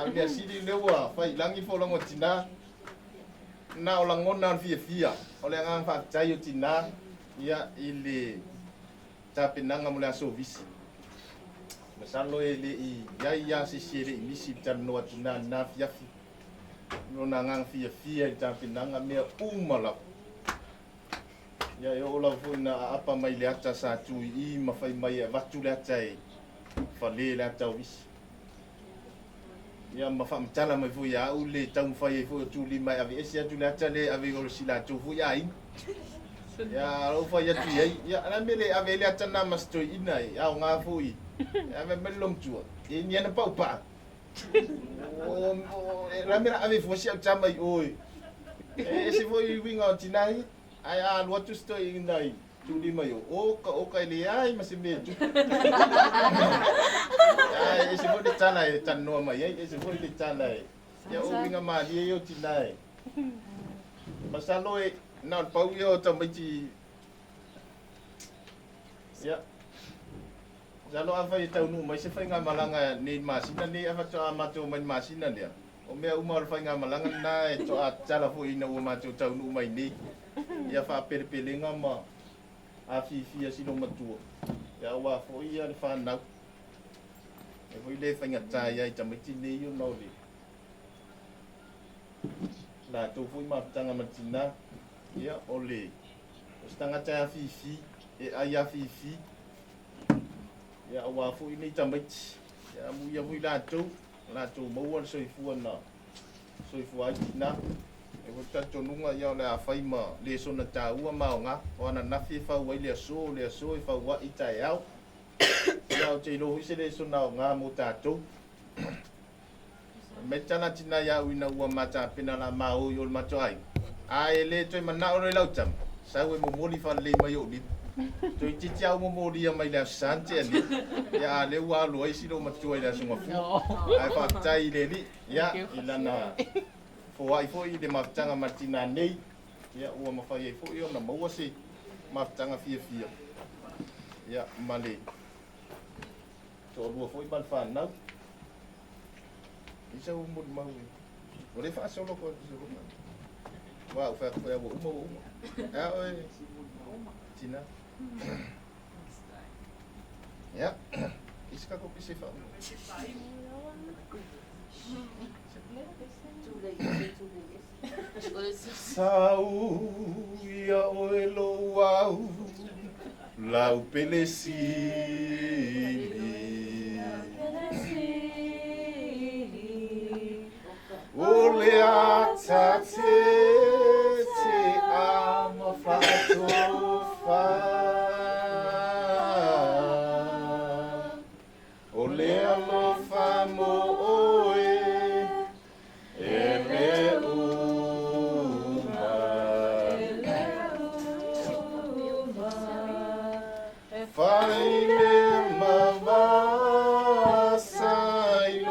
Mea siri lewa, fai langi fo lango tina. Na o langona fia. O le ngang fa tai o tina. Ia ile tapinanga mo le aso visi. Masalo ele I ia sisire I misi tano tina na fiafi. No na ngang fia tapinanga mea umala. Ia o la funa apa mai le ata sa tu I mafai mai vatu le ata e. Fale le ata visi. Ia mafamtala mai fu ia u le tau fai fu tu li mai ave sia tu le ata le ave o sila tu fu ia I. Ya o fa ya tu ya ana mele ave le ata na masto ina ya nga fu I. Ave melong tu. Ini ana pau pa. O la mera ave fu sia chama I oi. Se foi winga tinai. Ai a lo tu sto inai. Tu li mai o ka le ai ma se me tu. Ai se foi de tana e tanno mai ai se foi de tana. Ya o winga ma li yo tinai. Masalo e na pau yo tamiti. Ya. Jalo ava I tau nu mai se fai nga malanga ni masina ni ava to amato mai masina dia. O mea umar fai nga malanga na e to a tala fo ina o mato tau nu mai ni. Ia fa pelenga ma a fifia sino matua. Ya wa fo ia le fa na. E fo le fai nga tai ai tamiti ni yo no le. La to fo ma tanga matina. Ia ole. O stanga tai fifi e ai a fifi. Ya wa fu ini tamiti. Ya mu ya fu la to mo won so fu na. So fu ai na. E fu ta to nunga ya le a fai ma le so na ta u ma nga. O na na fi fa wai le so I fa wa I ta ya. Ya te lo se le so na nga mo ta to. Me tana tina ya wina ua mata pina la ma o yo ma to ai. Ai le to mana o le lautam. Sa we mo moli fa le mai o ni. To I tiau mo moli mai la sante ali. Ya le wa lo I sino ma to ai la sunga fu. Ai fa tai le li. Ya ilana. Fo ai fo I de matanga matina nei. Ya ua ma fa ai fo I na mo se matanga fia. Ya male. To lo fo I ban fa na. Isa umur mau. Boleh fa solo ko solo. Wa fa ko ya bo umo. Ya oi. Tina. Ya. Iska ko pisi fa. Sau ya oelo wow. Lau pelesi. Ole ata te ama fatofa. Ole alofa mo oe ele uma. Faile mama sailotava.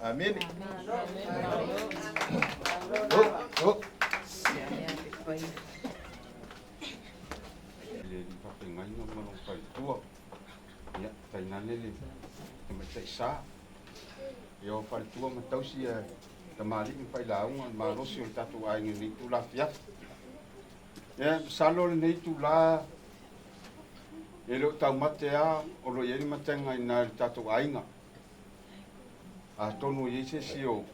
Amin. Oh. Le di pakai ngai no malong pai tua. Ya, tai nane le. Mai tai sa. Yo pai tua ma tau si tamali mi pai launga ma rosi o tatu ai ni tu la fia. Ya, salo le nei tu la. Elo tau matea o lo yeri matenga ina tatu ainga. A tonu i se si o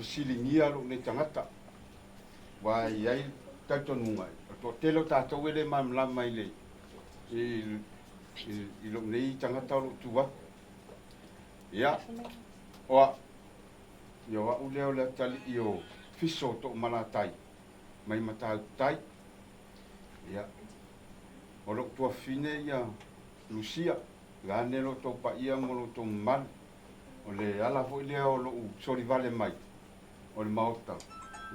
silingia lo ne tangata. Wai ai tatonunga. To telo tātou ele mamlama i le. I lo nei tangata o tua. Ia. Oa. Ia wa uleo le tali i o fiso to malatai. Mai matau tai. Ia. O lo tua fine ia Lucia. Gane lo to pa ia mo lo to mal. O le ala fo ile o lo sori vale mai. O le maota.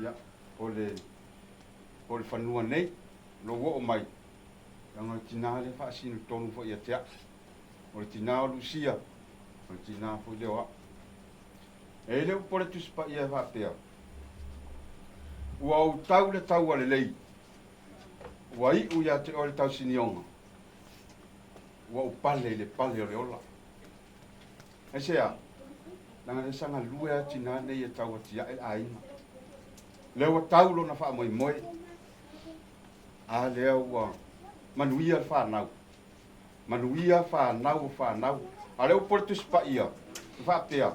Ia. O le whanua nei. Lo wo mai. Anga tina le fa sinu tonu fo ia tea. O le tina o Lucia. O le tina fo ile wa. E leo pole tu spa ia fa pea. Ua o tau le tau ale lei. Ua i u ia te o le tau sinionga. Ua o pale o le ola. E sea, nanga le sanga lue a tina nei e tau atia e aina. Leo a tau lo na wha moi moi. A leo ua manuia whanau. Manuia whanau. A leo pole tu spa ia. Fa pea.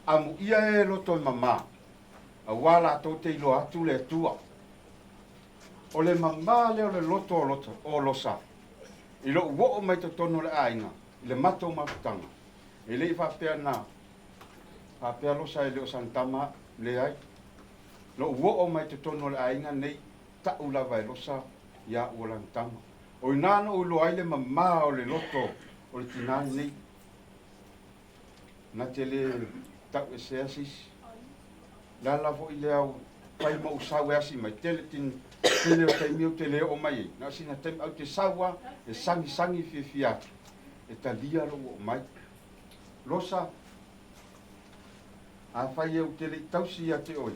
Amu ia e loto e mama. A wala tau te ilo atu le tua. O le mama leo le loto o losa. I lo uo mai to tono le ainga. I le mato mafutanga. E le i whapea na. Whapea losa e leo santama le ai. Lo uo mai to tono le ainga nei ta ulava e losa ia uolantama. O inano ulo ai le mama o le loto o le tinani nei. Na te le tau e se asis. Lala fo i leo pai mo usau e asi mai tele tine o taimi o te leo o mai e. Na sina taimi au te saua e sangi fia. E ta lia lo o mai. Losa a fai e o te le tausi a te oi.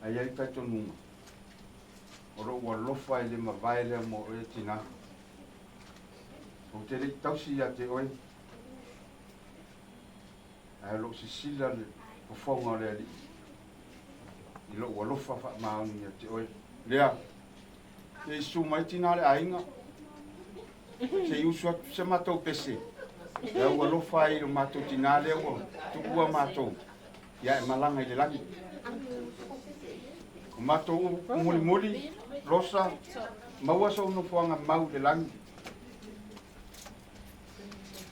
Ai ai tai tonunga. O ro ua lofa e le mawai lea mo e tina. O te le tausi a te oi. Ai lo sisila le pofonga le ali. I lo ua lofa wha mauni a te oi. Lea, te isu mai tina le ainga. Se iusua se matou pese. Lea ua lofa i lo matou tina le ua tukua matou. Ia e malanga i le langi. O matou muli, rosa, maua sa uno fuanga mau le langi.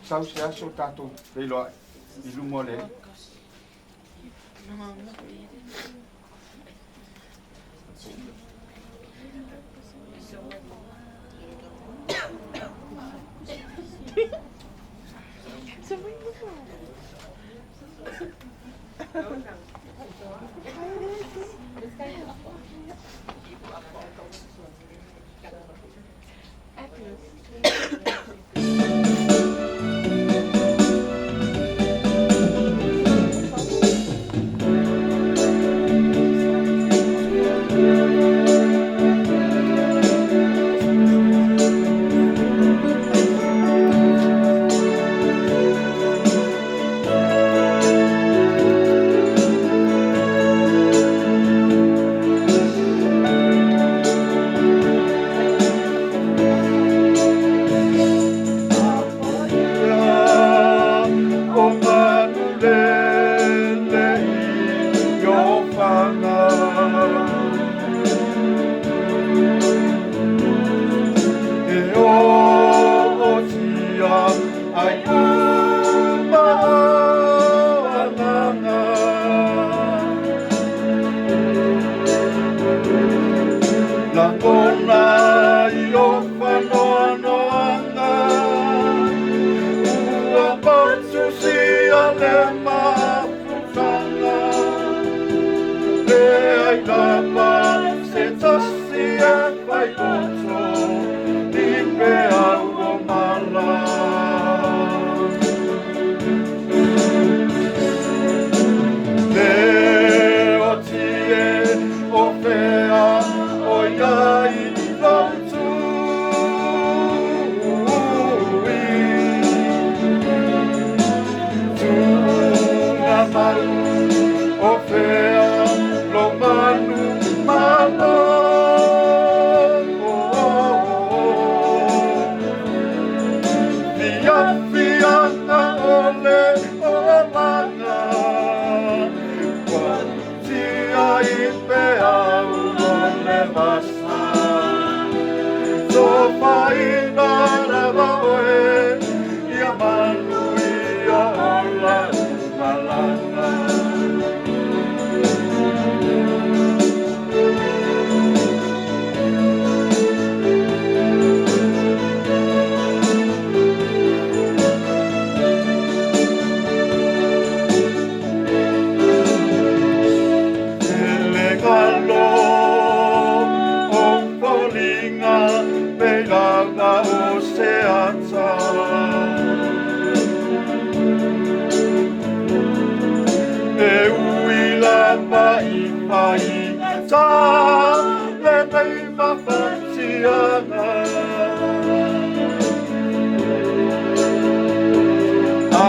Sau se aso tatou leiloa i lumo le.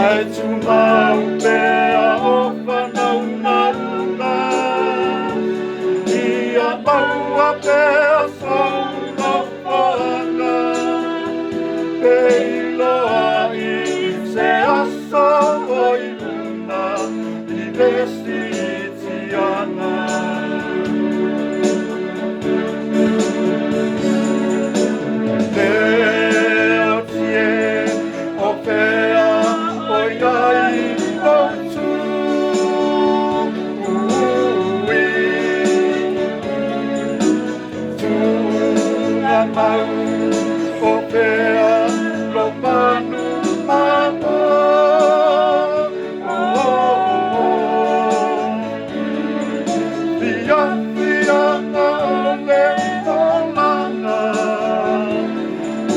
ai tu mau pea o whanau marunga ia maua pea whaunga whanga peiloa I se aso o I luna I lesi tiana Leo tie o pea o iai o tu ui Tunga mau o pea lo manu mamo Fia fia na le o lana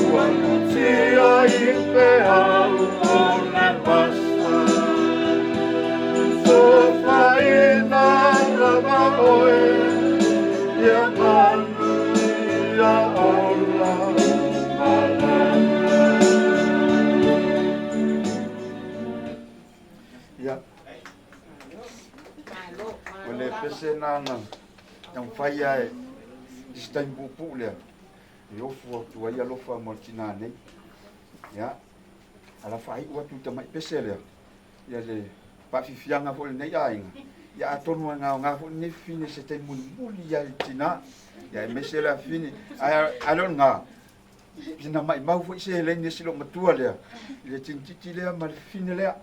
Ua kutia I pea o le masa So faina lava oe Ia manu ia ola Ia. O le pese nana, yang whai ai, stai pupu lea. I ofu atu ai alofa mo tina nei. Ia. Ala whai ua tu tamai pese lea. Ia le pafifianga fo le nei ainga. Ia atonu ngā ngā fo ne fine se te muli ia tina. Ia mese la fine. Alon ngā. Pina mai mau fo se le ne silo matua lea. Le tintiti lea ma le fine lea.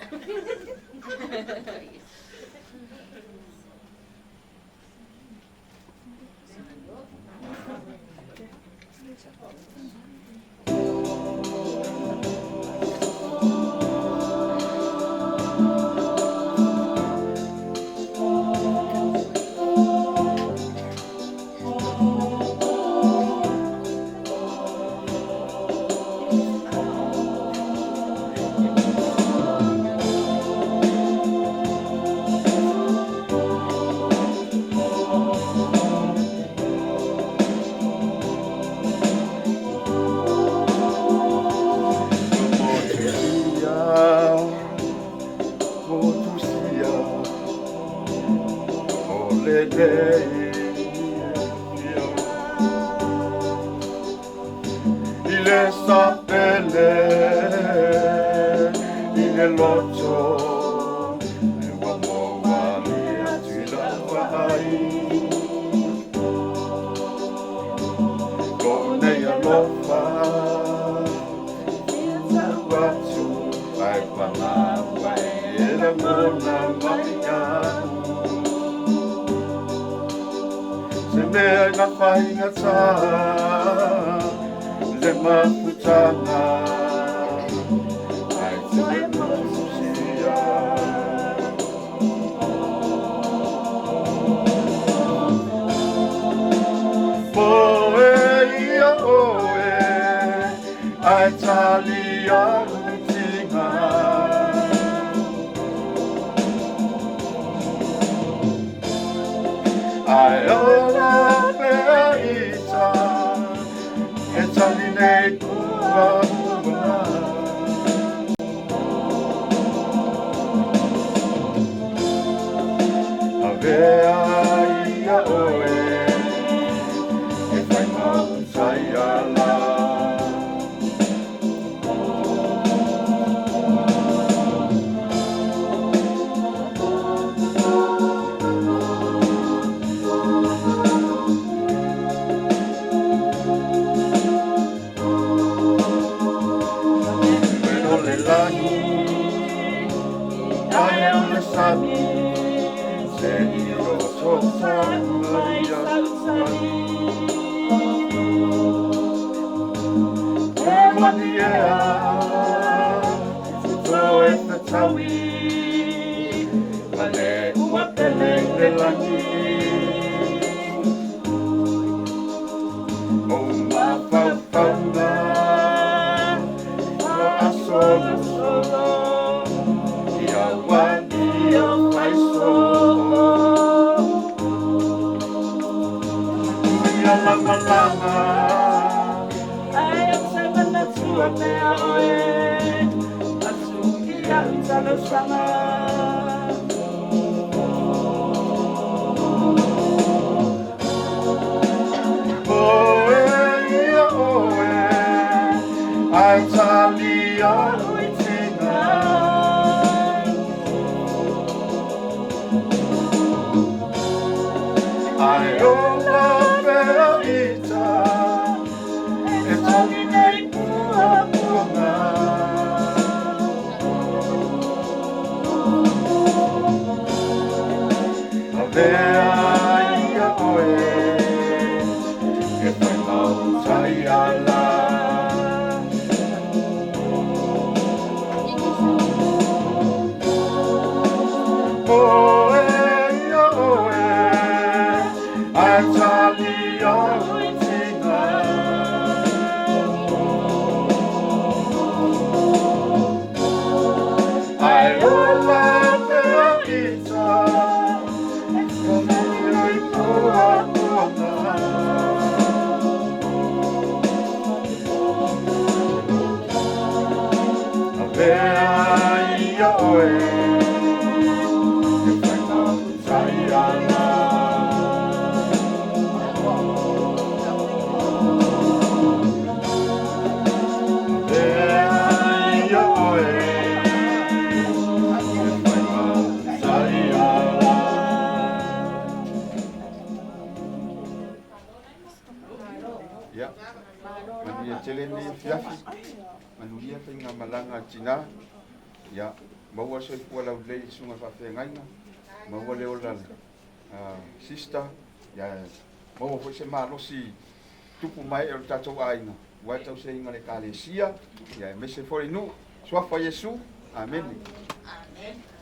Il sapele, il locho, il uomo vale tu la vai. Con ella lo fa, senza guaccio, vai qua la vai, e la mona vai. Se me na whainga tā, le maputanga, ai te le mausia. Poe ia oe, ai talia rutinga. Ai ora pea ita, e tali nei kua kua. A vea ia oe, e fai mautai ala. Ai, talo sama I tell you I don't love it. It's only night if I love Tayala. Ya, manuia teleni fiafi, manuia whainga malanga tina, ya, maua soi pua lau lei sunga whawhengainga, maua leo lana, sister, ya, maua fwoi se marosi tupu mai e o tatou aina, wai tau se inga le kalesia, ya, me se fwoi nu, swafa Yesu, amen. Amen.